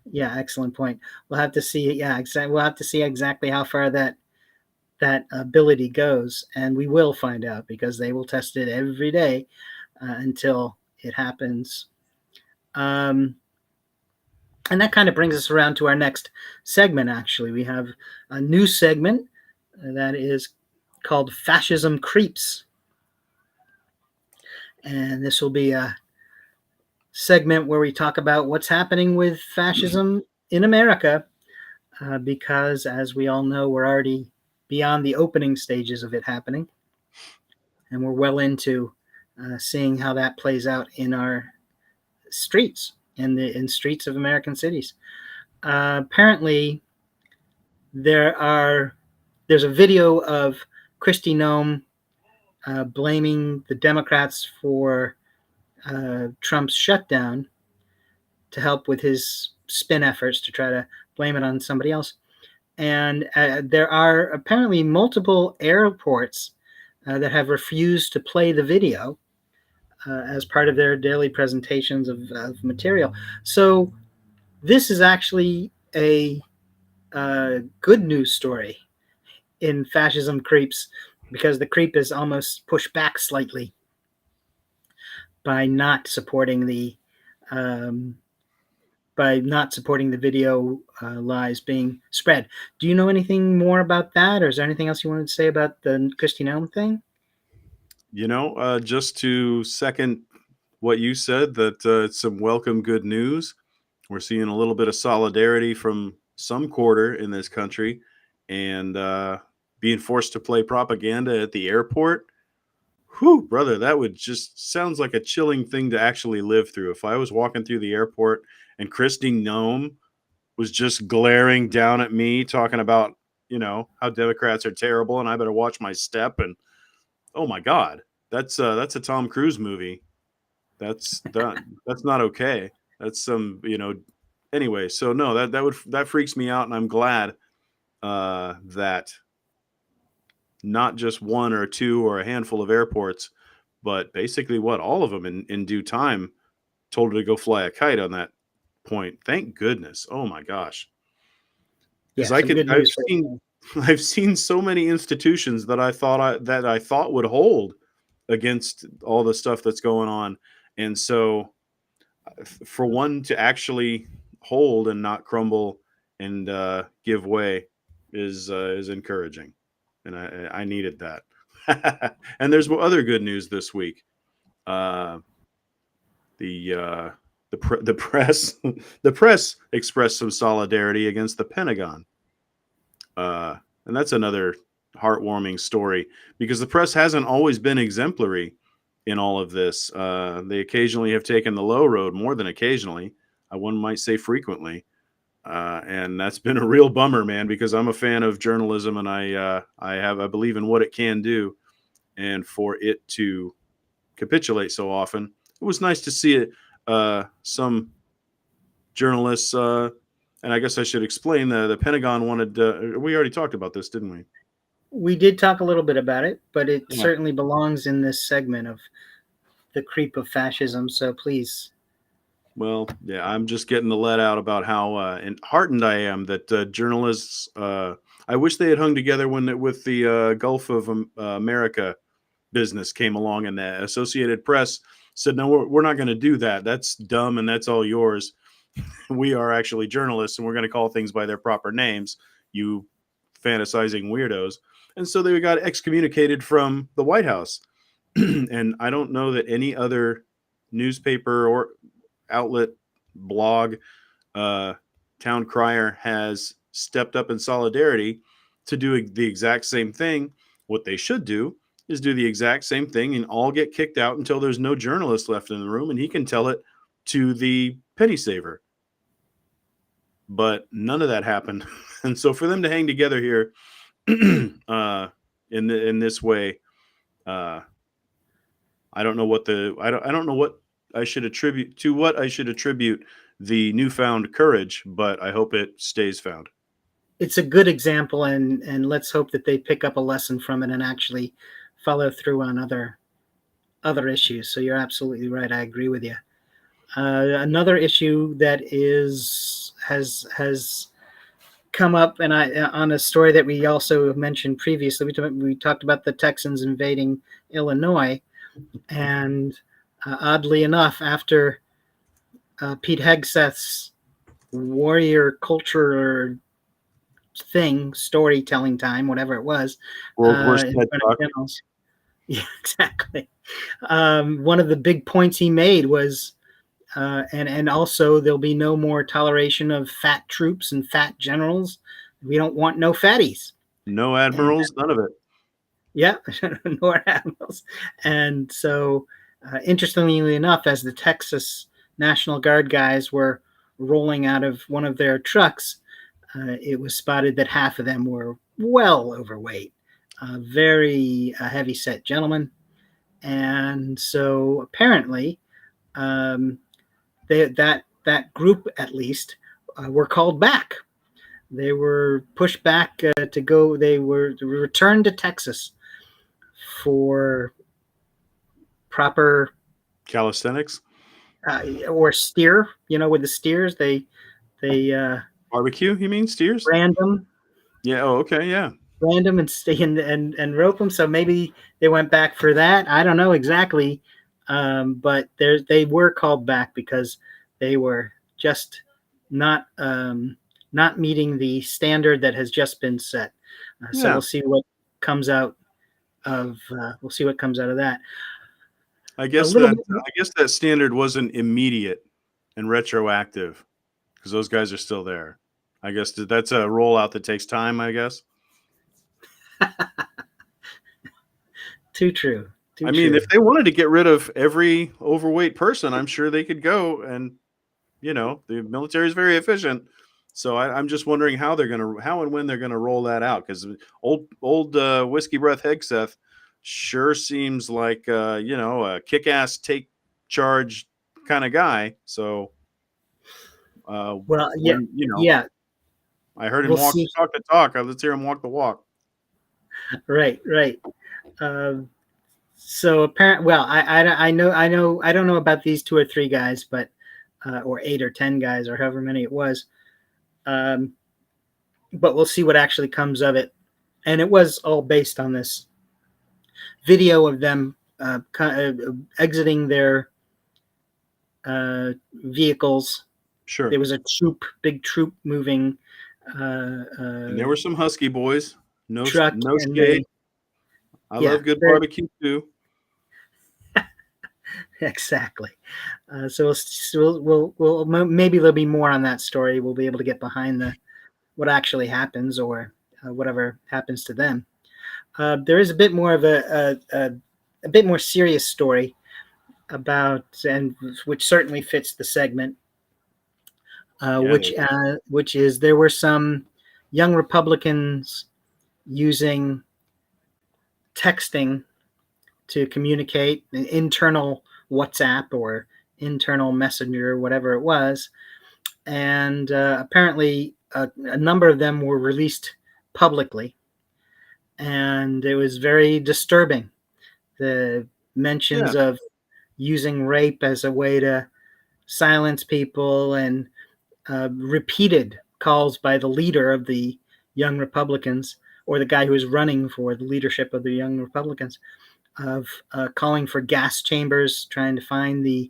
B: Yeah, excellent point. We'll have to see. Yeah, exactly. We'll have to see exactly how far that ability goes, and we will find out, because they will test it every day until it happens. And that kind of brings us around to our next segment. Actually, we have a new segment that is called Fascism Creeps. And this will be a segment where we talk about what's happening with fascism in America, because, as we all know, we're already beyond the opening stages of it happening, and we're well into seeing how that plays out in our streets, in streets of American cities. Apparently, there's a video of Kristi Noem blaming the Democrats for Trump's shutdown to help with his spin efforts to try to blame it on somebody else. And there are apparently multiple airports that have refused to play the video as part of their daily presentations of material. So this is actually a good news story in Fascism Creeps, because the creep is almost pushed back slightly by not supporting the video lies being spread. Do you know anything more about that, or is there anything else you wanted to say about the Kristi Noem thing?
A: Just to second what you said, that it's some welcome good news. We're seeing a little bit of solidarity from some quarter in this country, and being forced to play propaganda at the airport. Whew, brother, that would just sounds like a chilling thing to actually live through. If I was walking through the airport and Kristi Noem was just glaring down at me, talking about, how Democrats are terrible and I better watch my step. And oh my God, that's a Tom Cruise movie. That's not okay. That's some, anyway. So no, that freaks me out. And I'm glad that not just one or two or a handful of airports, but basically all of them in due time told her to go fly a kite on that point. Thank goodness. Oh my gosh. Because
B: Yeah, some good news.
A: I've seen so many institutions that I thought would hold against all the stuff that's going on. And so for one to actually hold and not crumble and give way is encouraging. And I needed that. And there's other good news this week. The press the press expressed some solidarity against the Pentagon, and that's another heartwarming story, because the press hasn't always been exemplary in all of this. They occasionally have taken the low road, more than occasionally. One might say frequently, and that's been a real bummer, man. Because I'm a fan of journalism, and I believe in what it can do, and for it to capitulate so often, it was nice to see it. Some journalists, and I guess I should explain, the Pentagon wanted. We already talked about this, didn't we?
B: We did talk a little bit about it, but it certainly belongs in this segment of the creep of fascism. So please.
A: Well, yeah, I'm just getting the let out about how heartened I am that journalists. I wish they had hung together with the Gulf of America business came along, and the Associated Press said, "No, we're not going to do that. That's dumb, and that's all yours. We are actually journalists, and we're going to call things by their proper names. You fantasizing weirdos." And so they got excommunicated from the White House. And I don't know that any other newspaper or outlet, blog, town crier has stepped up in solidarity to do the exact same thing. What they should do is do the exact same thing and all get kicked out until there's no journalist left in the room, and he can tell it to the penny saver. But none of that happened. And so for them to hang together here in this way, I don't know what I don't know what I should attribute the newfound courage, but I hope it stays found.
B: It's a good example, and let's hope that they pick up a lesson from it and actually follow through on other issues. So you're absolutely right. I agree with you. Another issue that has come up, and on a story that we also mentioned previously, we talked about the Texans invading Illinois, and oddly enough, after Pete Hegseth's warrior culture thing, storytelling time, whatever it was,
A: World War
B: in
A: Sped
B: front of
A: Talk.
B: generals. Yeah, exactly. One of the big points he made was, and also there'll be no more toleration of fat troops and fat generals. We don't want no fatties.
A: No
B: And
A: admirals, none of it.
B: yeah, nor admirals. And so, interestingly enough, as the Texas National Guard guys were rolling out of one of their trucks, it was spotted that half of them were well overweight, very heavy set gentlemen. And so apparently, um, that group at least were called back. They were pushed back to go. They were returned to Texas for proper
A: Calisthenics,
B: or steer. With the steers, they
A: barbecue. You mean steers?
B: random
A: Yeah. Oh, okay. Yeah.
B: random and stay and rope them. So maybe they went back for that. I don't know exactly, but they were called back because they were just not not meeting the standard that has just been set. So
A: Yeah.
B: we'll see what comes out of that.
A: I
B: A
A: guess
B: little
A: that
B: bit.
A: I guess that standard wasn't immediate and retroactive because those guys are still there. I guess that's a rollout that takes time. I guess.
B: Too true. Too
A: I mean,
B: true.
A: if they wanted to get rid of every overweight person, I'm sure they could go. And the military is very efficient. So I'm just wondering how and when they're gonna roll that out because old whiskey breath Hegseth sure seems like a kick-ass take charge kind of guy. So
B: Well, yeah,
A: when
B: yeah.
A: I heard him
B: We'll see.
A: talk the talk. Let's hear him walk the walk.
B: Right, right. Um, so apparent. Well, I know I don't know about these 2 or 3 guys, but or 8 or 10 guys or however many it was. But we'll see what actually comes of it. And it was all based on this video of them exiting their vehicles.
A: Sure.
B: There was a big troop moving
A: And there were some husky boys. No
B: truck,
A: no
B: and
A: skate. I love good barbecue too.
B: Exactly. So we'll maybe there'll be more on that story. We'll be able to get behind what actually happens or whatever happens to them. There is a bit more of a bit more serious story about, and which certainly fits the segment, which is there were some young Republicans using texting to communicate, an internal WhatsApp or internal messenger, whatever it was. And apparently a number of them were released publicly. And it was very disturbing. The mentions of using rape as a way to silence people and repeated calls by the leader of the Young Republicans, or the guy who was running for the leadership of the Young Republicans, of calling for gas chambers, trying to find the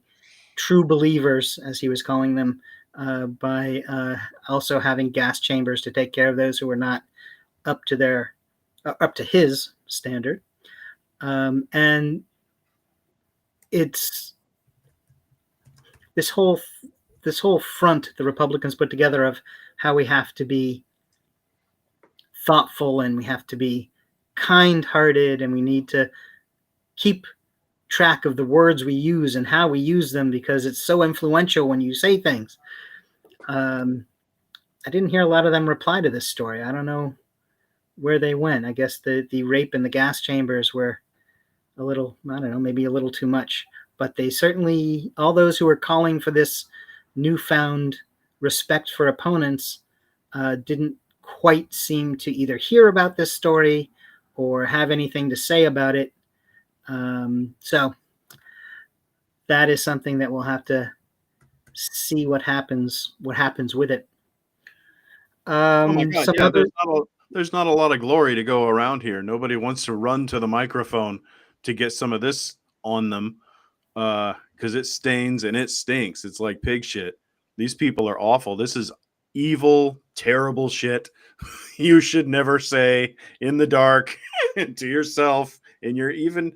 B: true believers, as he was calling them, by also having gas chambers to take care of those who were not up to his standard. And it's this whole front the Republicans put together of how we have to be thoughtful and we have to be kind-hearted and we need to keep track of the words we use and how we use them because it's so influential when you say things. I didn't hear a lot of them reply to this story. I don't know where they went. I guess the rape in the gas chambers were a little, I don't know, maybe a little too much. But they certainly, all those who are calling for this newfound respect for opponents didn't quite seem to either hear about this story or have anything to say about it. So that is something that we'll have to see what happens with it.
A: Oh my God! Yeah, there's not a lot of glory to go around here. Nobody wants to run to the microphone to get some of this on them because it stains and it stinks. It's like pig shit. These people are awful. This is evil, terrible shit you should never say in the dark to yourself. And you're even,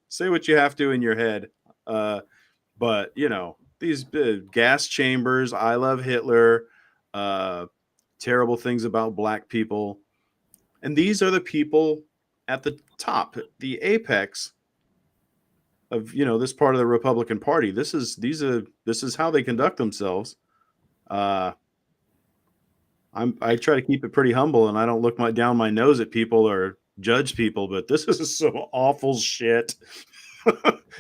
A: say what you have to in your head. But, these gas chambers, I love Hitler, terrible things about black people. And these are the people at the top, the apex of, this part of the Republican Party. This is how they conduct themselves. I try to keep it pretty humble, and I don't look down my nose at people or judge people, but this is some awful shit.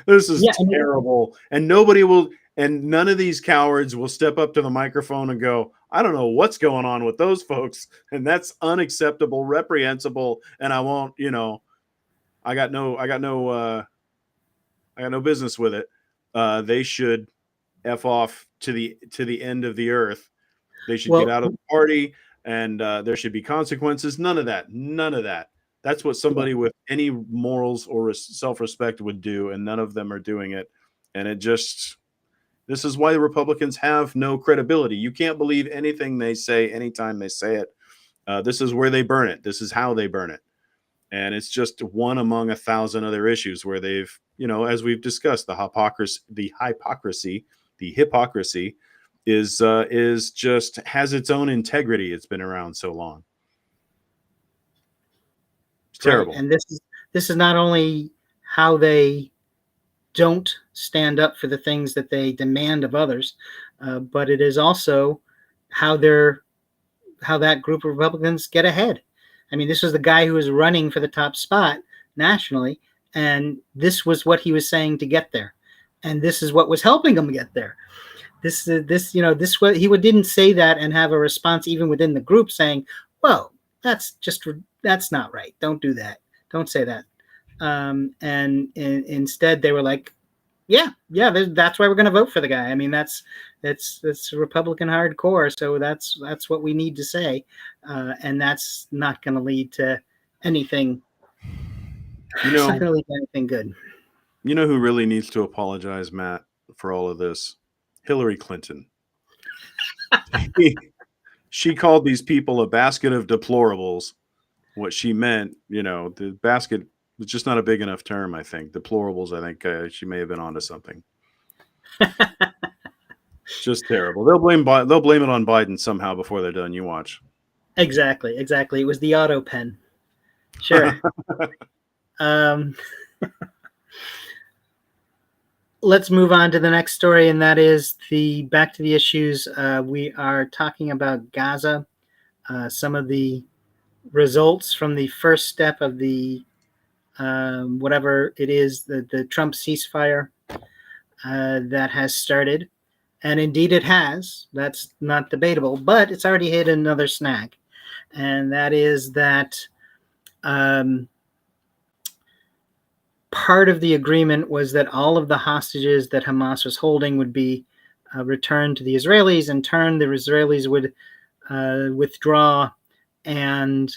A: This is terrible. And none of these cowards will step up to the microphone and go, I don't know what's going on with those folks. And that's unacceptable, reprehensible. And I won't, I got no business with it. They should F off to the end of the earth. They should get out of the party, and there should be consequences. None of that. That's what somebody with any morals or self-respect would do, and none of them are doing it. And this is why the Republicans have no credibility. You can't believe anything they say anytime they say it. This is where they burn it. This is how they burn it. And it's just one among 1,000 other issues where they've, as we've discussed, the hypocrisy is just has its own integrity. It's been around so long. It's terrible.
B: And this is not only how they don't stand up for the things that they demand of others, but it is also how that group of Republicans get ahead. I mean, this was the guy who was running for the top spot nationally, and this was what he was saying to get there, and this is what was helping him get there. He didn't say that and have a response even within the group saying, "Well, that's not right. Don't do that. Don't say that." Instead, they were like, "Yeah, that's why we're going to vote for the guy." I mean, that's Republican hardcore. So that's what we need to say, and that's not going to lead to anything. It's not going to lead to anything good.
A: You know who really needs to apologize, Matt, for all of this? Hillary Clinton. She called these people a basket of deplorables. What she meant, the basket was just not a big enough term, I think. Deplorables, I think she may have been onto something. Just terrible. They'll blame it on Biden somehow before they're done. You watch.
B: Exactly. It was the auto pen. Sure. Let's move on to the next story, and that is back to the issues. We are talking about Gaza, some of the results from the first step of the whatever it is, the Trump ceasefire that has started. And indeed it has. That's not debatable, but it's already hit another snag. And that is that part of the agreement was that all of the hostages that Hamas was holding would be returned to the Israelis. In turn, the Israelis would withdraw and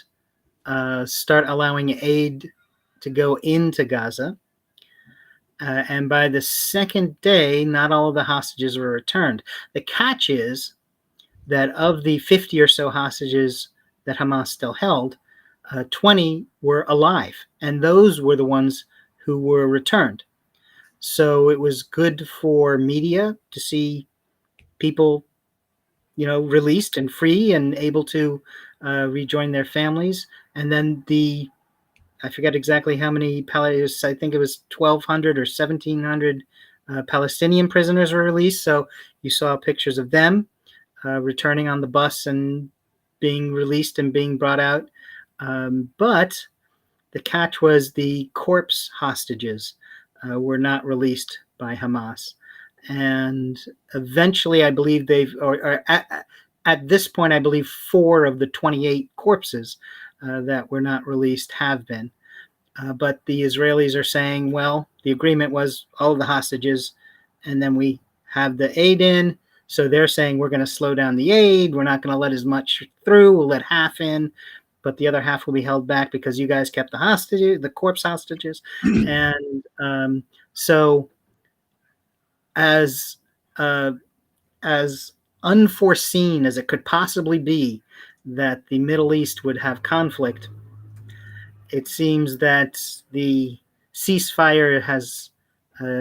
B: start allowing aid to go into Gaza. And by the second day, not all of the hostages were returned. The catch is that of the 50 or so hostages that Hamas still held, 20 were alive, and those were the ones who were returned. So it was good for media to see people, released and free and able to rejoin their families. And then I forget exactly how many I think it was 1,200 or 1,700 Palestinian prisoners were released. So you saw pictures of them returning on the bus and being released and being brought out. But the catch was the corpse hostages were not released by Hamas. And eventually, I believe at this point, I believe 4 of the 28 corpses that were not released have been. But the Israelis are saying, well, the agreement was all of the hostages, and then we have the aid in. So they're saying we're going to slow down the aid. We're not going to let as much through. We'll let half in, but the other half will be held back because you guys kept the corpse hostages. And so as unforeseen as it could possibly be that the Middle East would have conflict, it seems that the ceasefire has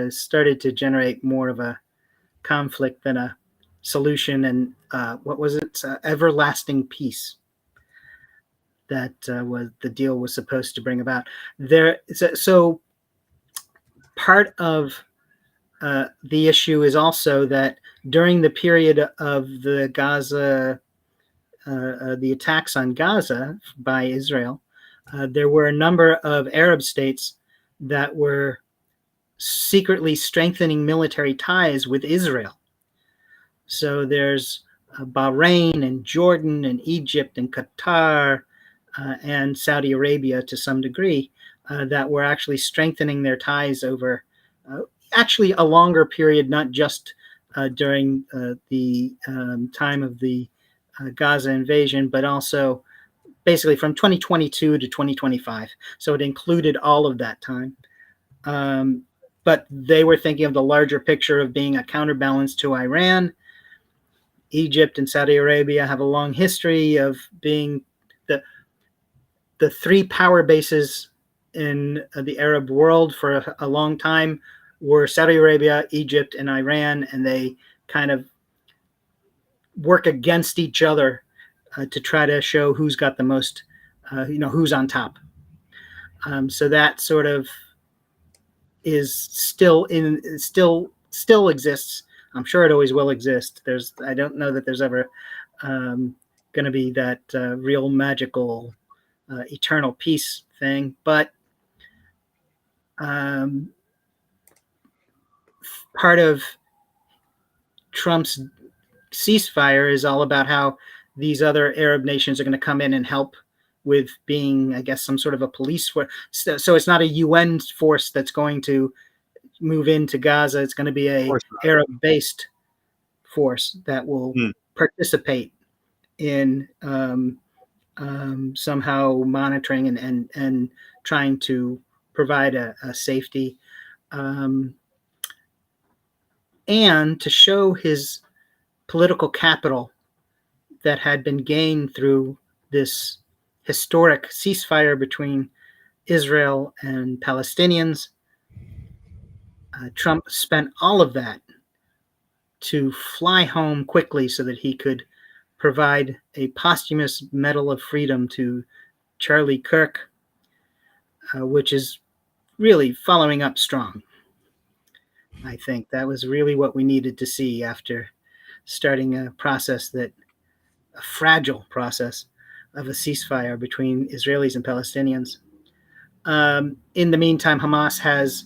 B: started to generate more of a conflict than a solution. And what was it? Everlasting peace that was the deal was supposed to bring about. So part of the issue is also that during the period of the Gaza, the attacks on Gaza by Israel, there were a number of Arab states that were secretly strengthening military ties with Israel. So there's Bahrain and Jordan and Egypt and Qatar and Saudi Arabia to some degree that were actually strengthening their ties over actually a longer period, not just during the time of the Gaza invasion, but also basically from 2022 to 2025. So it included all of that time. But they were thinking of the larger picture of being a counterbalance to Iran. Egypt and Saudi Arabia have a long history of being the three power bases in the Arab world for a long time were Saudi Arabia, Egypt, and Iran, and they kind of work against each other to try to show who's got the most, who's on top. So that sort of is still exists. I'm sure it always will exist. I don't know that there's ever going to be that real magical eternal peace thing, but part of Trump's ceasefire is all about how these other Arab nations are going to come in and help with being, I guess, some sort of a police force. So it's not a UN force that's going to move into Gaza. It's going to be a Arab-based force that will participate in somehow monitoring and trying to provide a safety and to show his political capital that had been gained through this historic ceasefire between Israel and Palestinians. Trump spent all of that to fly home quickly so that he could provide a posthumous Medal of Freedom to Charlie Kirk, which is really following up strong. I think that was really what we needed to see after starting a fragile process of a ceasefire between Israelis and Palestinians. In the meantime, Hamas has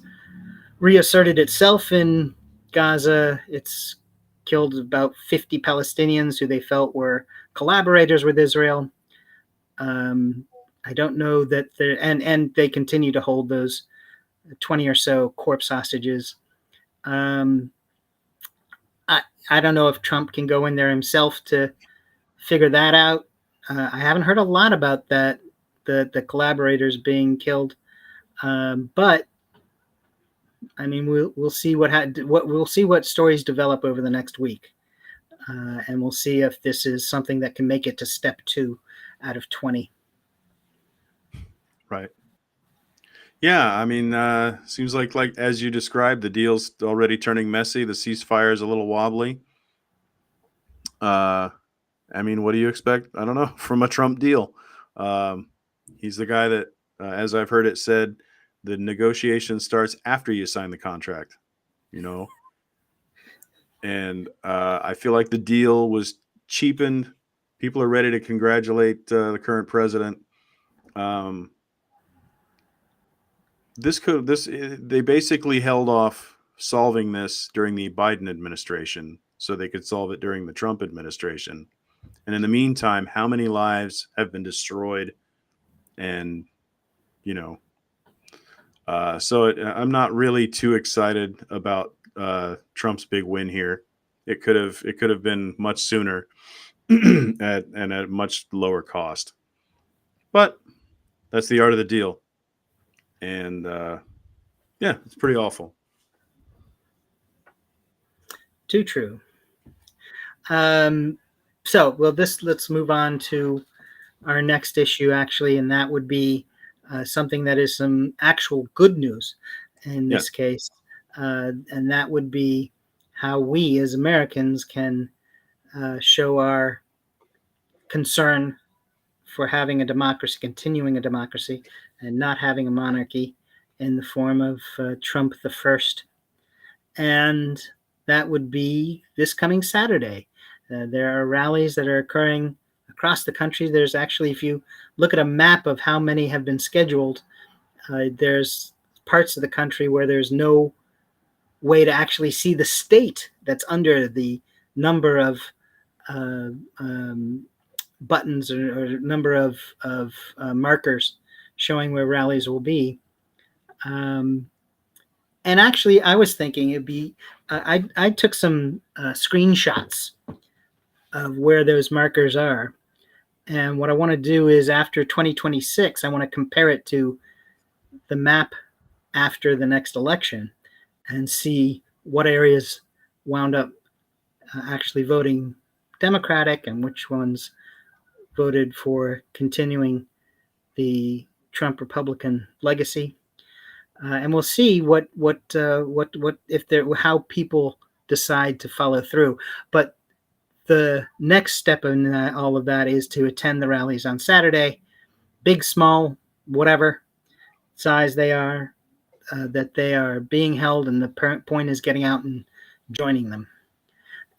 B: reasserted itself in Gaza. It's killed about 50 Palestinians who they felt were collaborators with Israel. I don't know that and they continue to hold those 20 or so corpse hostages. I don't know if Trump can go in there himself to figure that out. I haven't heard a lot about that, the collaborators being killed. But I mean, we'll see we'll see what stories develop over the next week, and we'll see if this is something that can make it to step 2 out of 20.
A: Right. Yeah, I mean, seems like as you described, the deal's already turning messy. The ceasefire is a little wobbly. I mean, what do you expect? I don't know, from a Trump deal. He's the guy that, as I've heard it said, the negotiation starts after you sign the contract, And I feel like the deal was cheapened. People are ready to congratulate the current president. They basically held off solving this during the Biden administration so they could solve it during the Trump administration. And in the meantime, how many lives have been destroyed? And, I'm not really too excited about Trump's big win here. It could have been much sooner at a much lower cost. But that's the art of the deal. And yeah, it's pretty awful.
B: Too true. Let's move on to our next issue, actually, and that would be something that is some actual good news in
A: Yeah.
B: this case, and that would be how we as Americans can show our concern for having a democracy, continuing a democracy, and not having a monarchy in the form of Trump the First. And that would be this coming Saturday. There are rallies that are occurring across the country. There's actually, if you look at a map of how many have been scheduled, there's parts of the country where there's no way to actually see the state that's under the number of uh, um, buttons or number of markers showing where rallies will be. Um, and actually, I was thinking it'd be, I took some screenshots of where those markers are. And what I want to do is after 2026, I want to compare it to the map after the next election and see what areas wound up actually voting Democratic and which ones voted for continuing the Trump Republican legacy. And we'll see what if there how people decide to follow through. But the next step in all of that is to attend the rallies on Saturday, big, small, whatever size they are, that they are being held, and the point is getting out and joining them.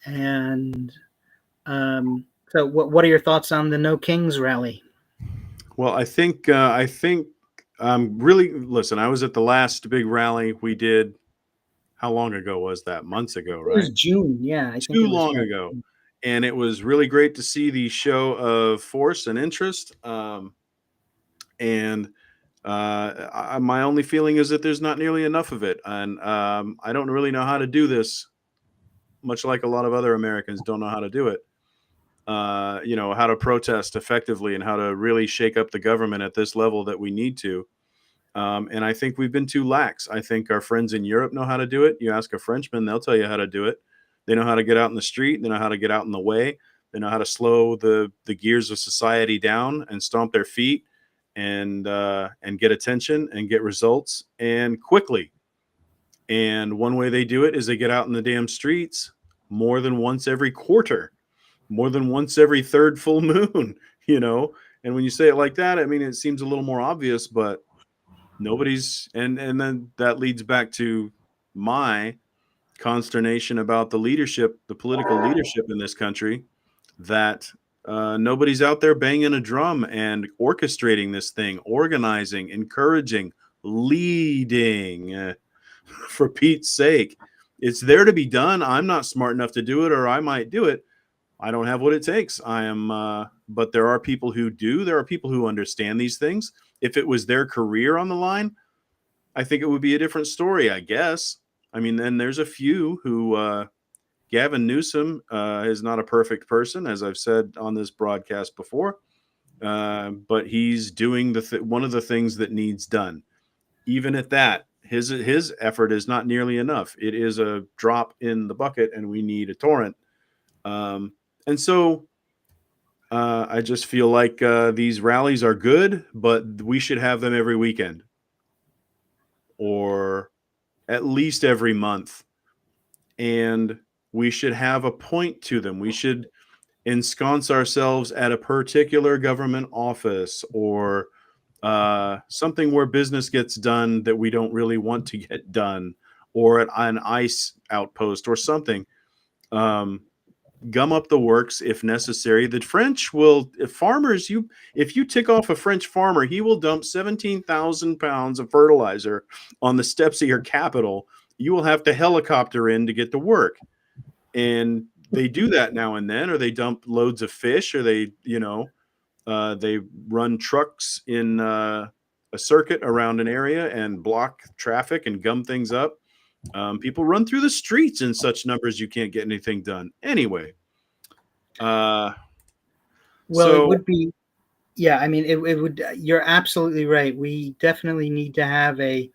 B: And so, what are your thoughts on the No Kings rally?
A: Well, I think really listen. I was at the last big rally we did. How long ago was that? Months ago,
B: It was
A: right?
B: June, yeah. I think
A: Too
B: it was.
A: long ago, and it was really great to see the show of force and interest. And my only feeling is that there's not nearly enough of it, and I don't really know how to do this. Much like a lot of other Americans don't know how to do it. How to protest effectively and how to really shake up the government at this level that we need to. And I think we've been too lax. I think our friends in Europe know how to do it. You ask a Frenchman, they'll tell you how to do it. They know how to get out in the street. They know how to get out in the way. They know how to slow the gears of society down and stomp their feet and get attention and get results and quickly. And one way they do it is they get out in the damn streets more than once every quarter, more than once every third full moon, you know. And when you say it like that, I mean, it seems a little more obvious, but nobody's and then that leads back to my consternation about the leadership, the political leadership in this country, that nobody's out there banging a drum and orchestrating this thing, organizing, encouraging, leading. For Pete's sake, it's there to be done. I'm not smart enough to do it, or I might do it. I don't have what it takes. I am, but there are people who do. There are people who understand these things. If it was their career on the line, I think it would be a different story, I guess. I mean, then there's a few who, Gavin Newsom is not a perfect person, as I've said on this broadcast before, but he's doing one of the things that needs done. Even at that, his effort is not nearly enough. It is a drop in the bucket, and we need a torrent. And so I just feel like these rallies are good, but we should have them every weekend or at least every month. And we should have a point to them. We should ensconce ourselves at a particular government office or something where business gets done that we don't really want to get done, or at an ICE outpost or something. Gum up the works if necessary. The French will, if you tick off a French farmer, he will dump 17,000 pounds of fertilizer on the steps of your Capitol. You will have to helicopter in to get to work. And they do that now and then, or they dump loads of fish, or they run trucks in a circuit around an area and block traffic and gum things up. People run through the streets in such numbers you can't get anything done. Anyway,
B: Well, it
A: so
B: would be, yeah. I mean, it would. You're absolutely right. We definitely need to have a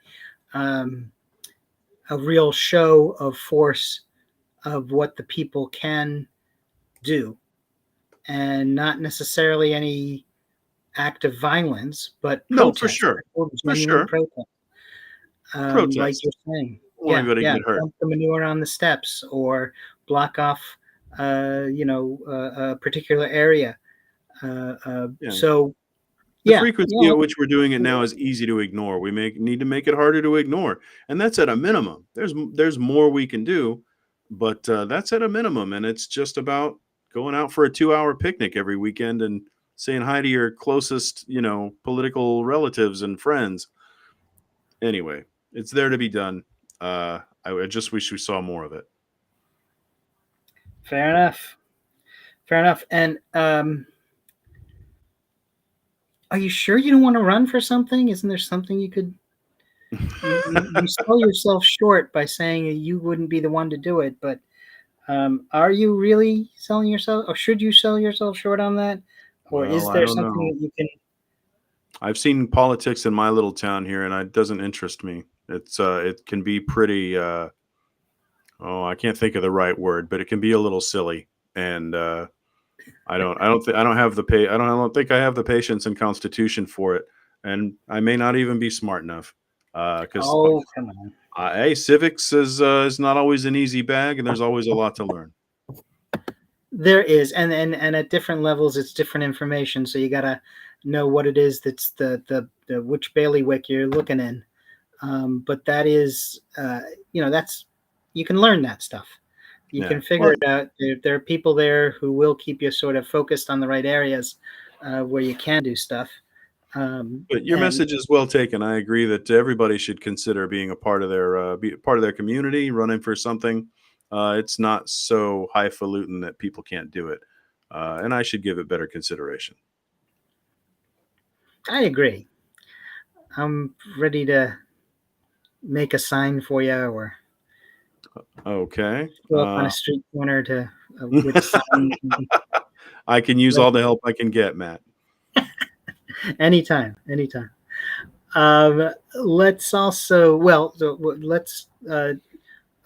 B: real show of force of what the people can do, and not necessarily any act of violence, but
A: No, for
B: protest,
A: sure. For
B: genuine
A: sure.
B: protest. Like
A: Protest.
B: you're saying,
A: Won't anybody
B: yeah,
A: get hurt.
B: dump the manure on the steps or block off, a particular area.
A: Yeah.
B: So,
A: The
B: yeah,
A: frequency at which we're doing it now is easy to ignore. We need to make it harder to ignore, and that's at a minimum. There's more we can do, but that's at a minimum, and it's just about going out for a 2-hour picnic every weekend and saying hi to your closest, political relatives and friends. Anyway, it's there to be done. I just wish we saw more of it.
B: fair enough. Fair enough. And are you sure you don't want to run for something? Isn't there something you could? You sell yourself short by saying you wouldn't be the one to do it, but are you really selling yourself, or should you sell yourself short on that, or
A: Well,
B: is
A: I
B: there
A: don't
B: something
A: know.
B: that you can?
A: I've seen politics in my little town here, and it doesn't interest me. It can be pretty. I can't think of the right word, but it can be a little silly, and I don't have the I don't think I have the patience and constitution for it, and I may not even be smart enough. Because
B: Oh, come on.
A: hey, civics is not always an easy bag, and there's always a lot to learn.
B: There is, and at different levels, it's different information. So you gotta know what it is that's the which bailiwick you're looking in. But that is, that's you can learn that stuff. You
A: Yeah.
B: can figure
A: Well,
B: it out. There are people there who will keep you sort of focused on the right areas where you can do stuff.
A: but your
B: And
A: message is well taken. I agree that everybody should consider being a part of their community, running for something. It's not so highfalutin that people can't do it, and I should give it better consideration.
B: I agree. I'm ready to make a sign for you, or
A: Okay.
B: go up on a street corner to with a sign.
A: I can use all the help I can get, Matt.
B: Anytime. Let's also, let's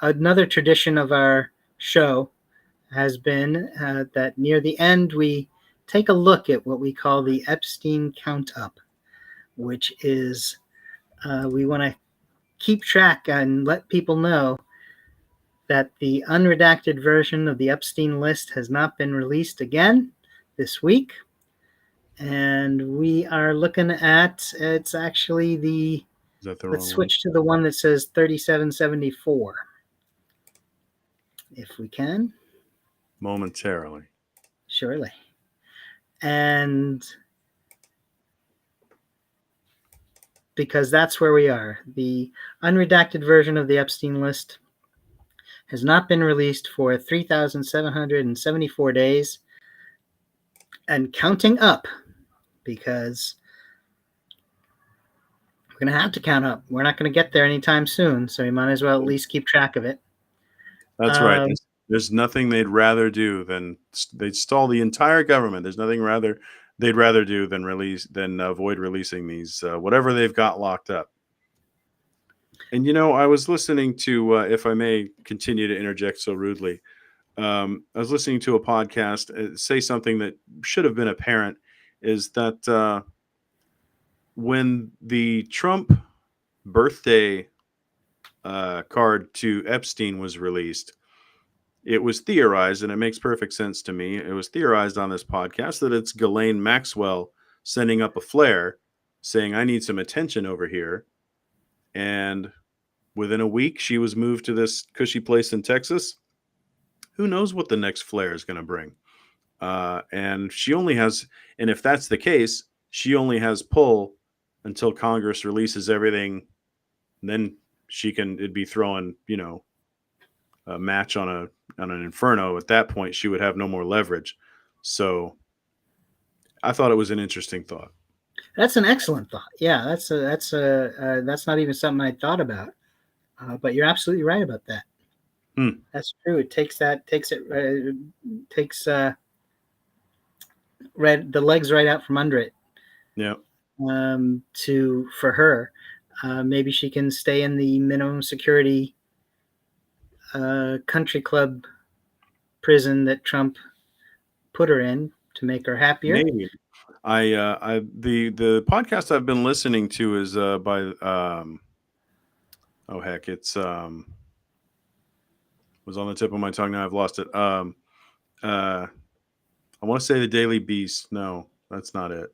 B: another tradition of our show has been that near the end we take a look at what we call the Epstein count up, which is we want to keep track and let people know that the unredacted version of the Epstein list has not been released again this week. And we are looking at, it's actually
A: Is that the
B: let's
A: wrong one?
B: switch to the one that says 3774. If we can.
A: Momentarily.
B: Surely. And because that's where we are. The unredacted version of the Epstein list has not been released for 3,774 days and counting up, because we're going to have to count up. We're not going to get there anytime soon, so we might as well at least keep track of it.
A: That's right. There's nothing they'd rather do than they'd stall the entire government. There's nothing they'd rather do than avoid releasing these whatever they've got locked up. And I was listening to, if I may continue to interject so rudely, I was listening to a podcast say something that should have been apparent, is that when the Trump birthday card to Epstein was released, it was theorized, and it makes perfect sense to me. It was theorized on this podcast that it's Ghislaine Maxwell sending up a flare saying, I need some attention over here. And within a week, she was moved to this cushy place in Texas. Who knows what the next flare is going to bring? And if that's the case, she only has pull until Congress releases everything. And then it'd be throwing, a match on an inferno. At that point, she would have no more leverage. So I thought it was an interesting thought.
B: That's an excellent thought. Yeah, that's not even something I thought about. But you're absolutely right about that. That's true. It takes the legs right out from under it.
A: Yeah.
B: For her, maybe she can stay in the minimum security country club prison that Trump put her in to make her happier.
A: Maybe. The podcast I've been listening to is by oh heck, it's was on the tip of my tongue. Now I've lost it. I want to say the Daily Beast. No, that's not it.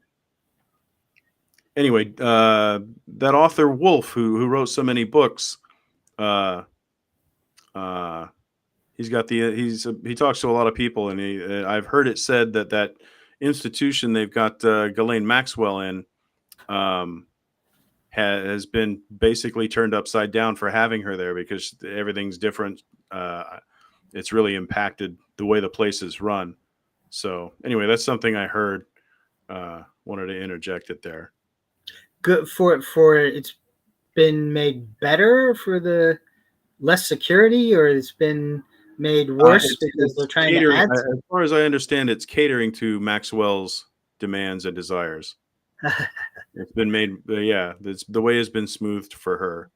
A: Anyway, that author Wolf, who wrote so many books, he's got he talks to a lot of people, and I've heard it said that institution they've got Ghislaine Maxwell in has been basically turned upside down for having her there, because everything's different. It's really impacted the way the place is run. So anyway, that's something I heard. Wanted to interject it there.
B: Good for it's been made better for the less security, or it's been made worse because they're trying to add.
A: As far as I understand, it's catering to Maxwell's demands and desires. It's been made, the way has been smoothed for her.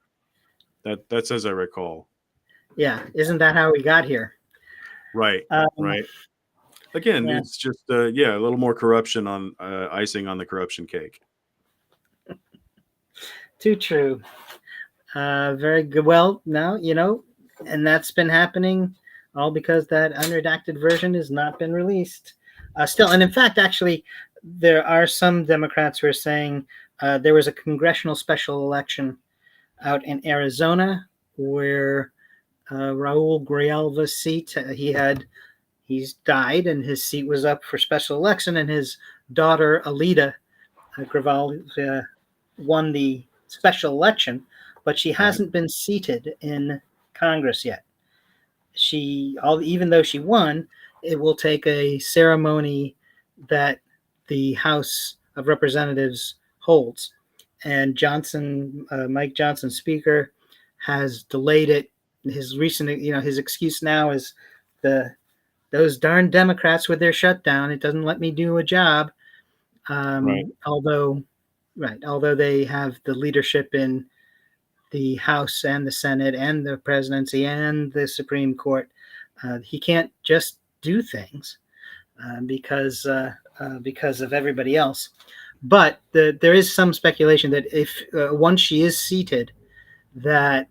A: That's as I recall.
B: Yeah, isn't that how we got here?
A: Right, right. Again, it's just a little more corruption on icing on the corruption cake.
B: Too true. Very good. Well, now, and that's been happening all because that unredacted version has not been released still. And in fact, actually, there are some Democrats who are saying there was a congressional special election out in Arizona where Raul Grijalva's seat, he's died, and his seat was up for special election, and his daughter, Alida Grijalva, won the special election, but she hasn't been seated in Congress yet. Even though she won, it will take a ceremony that the House of Representatives holds, and Mike Johnson, Speaker, has delayed it. His recent, his excuse now is those darn Democrats with their shutdown. It doesn't let me do a job. Although they have the leadership in the House and the Senate and the presidency and the Supreme Court, he can't just do things because of everybody else. But there is some speculation that if once she is seated, that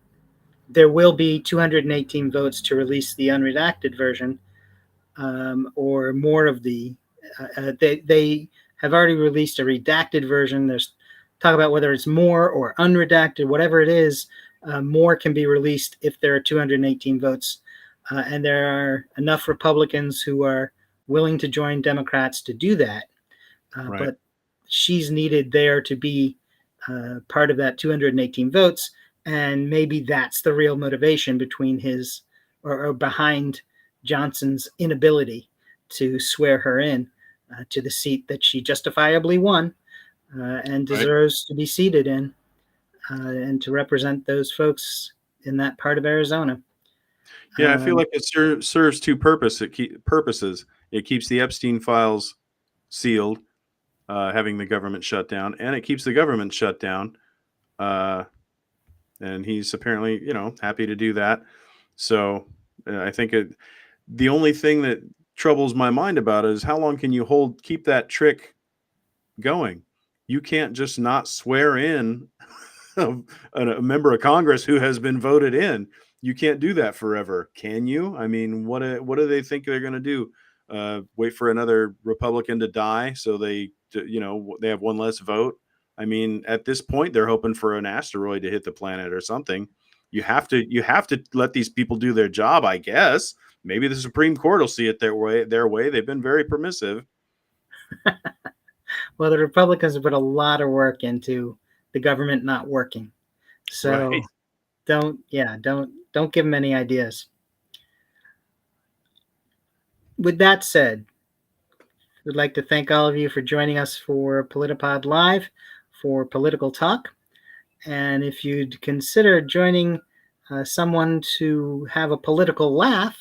B: there will be 218 votes to release the unredacted version, or more of the. They have already released a redacted version. There's talk about whether it's more or unredacted, whatever it is. More can be released if there are 218 votes, and there are enough Republicans who are willing to join Democrats to do that. But she's needed there to be part of that 218 votes, and maybe that's the real motivation between his or behind Johnson's inability to swear her in to the seat that she justifiably won and deserves to be seated in and to represent those folks in that part of Arizona.
A: Yeah, I feel like it serves two purposes. It keeps the Epstein files sealed, having the government shut down, and it keeps the government shut down. And he's apparently, happy to do that. So I think the only thing that troubles my mind about it is how long can you keep that trick going? You can't just not swear in a member of Congress who has been voted in. You can't do that forever, can you? I mean, what do they think they're going to do? Wait for another Republican to die so they have one less vote? I mean, at this point, they're hoping for an asteroid to hit the planet or something. You have to let these people do their job, I guess. Maybe the Supreme Court will see it their way. They've been very permissive.
B: Well, the Republicans have put a lot of work into the government not working. So don't give them any ideas. With that said, we'd like to thank all of you for joining us for PolitiPod Live for political talk. And if you'd consider joining someone to have a political laugh,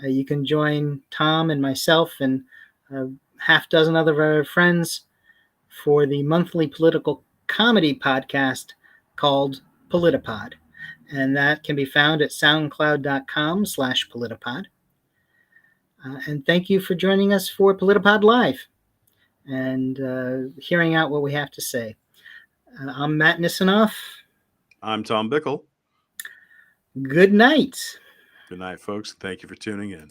B: you can join Tom and myself and a half dozen other of our friends for the monthly political comedy podcast called PolitiPod. And that can be found at soundcloud.com/PolitiPod. And thank you for joining us for PolitiPod Live and hearing out what we have to say. I'm Matt Nisanoff.
A: I'm Tom Bickle.
B: Good night.
A: Good night, folks. Thank you for tuning in.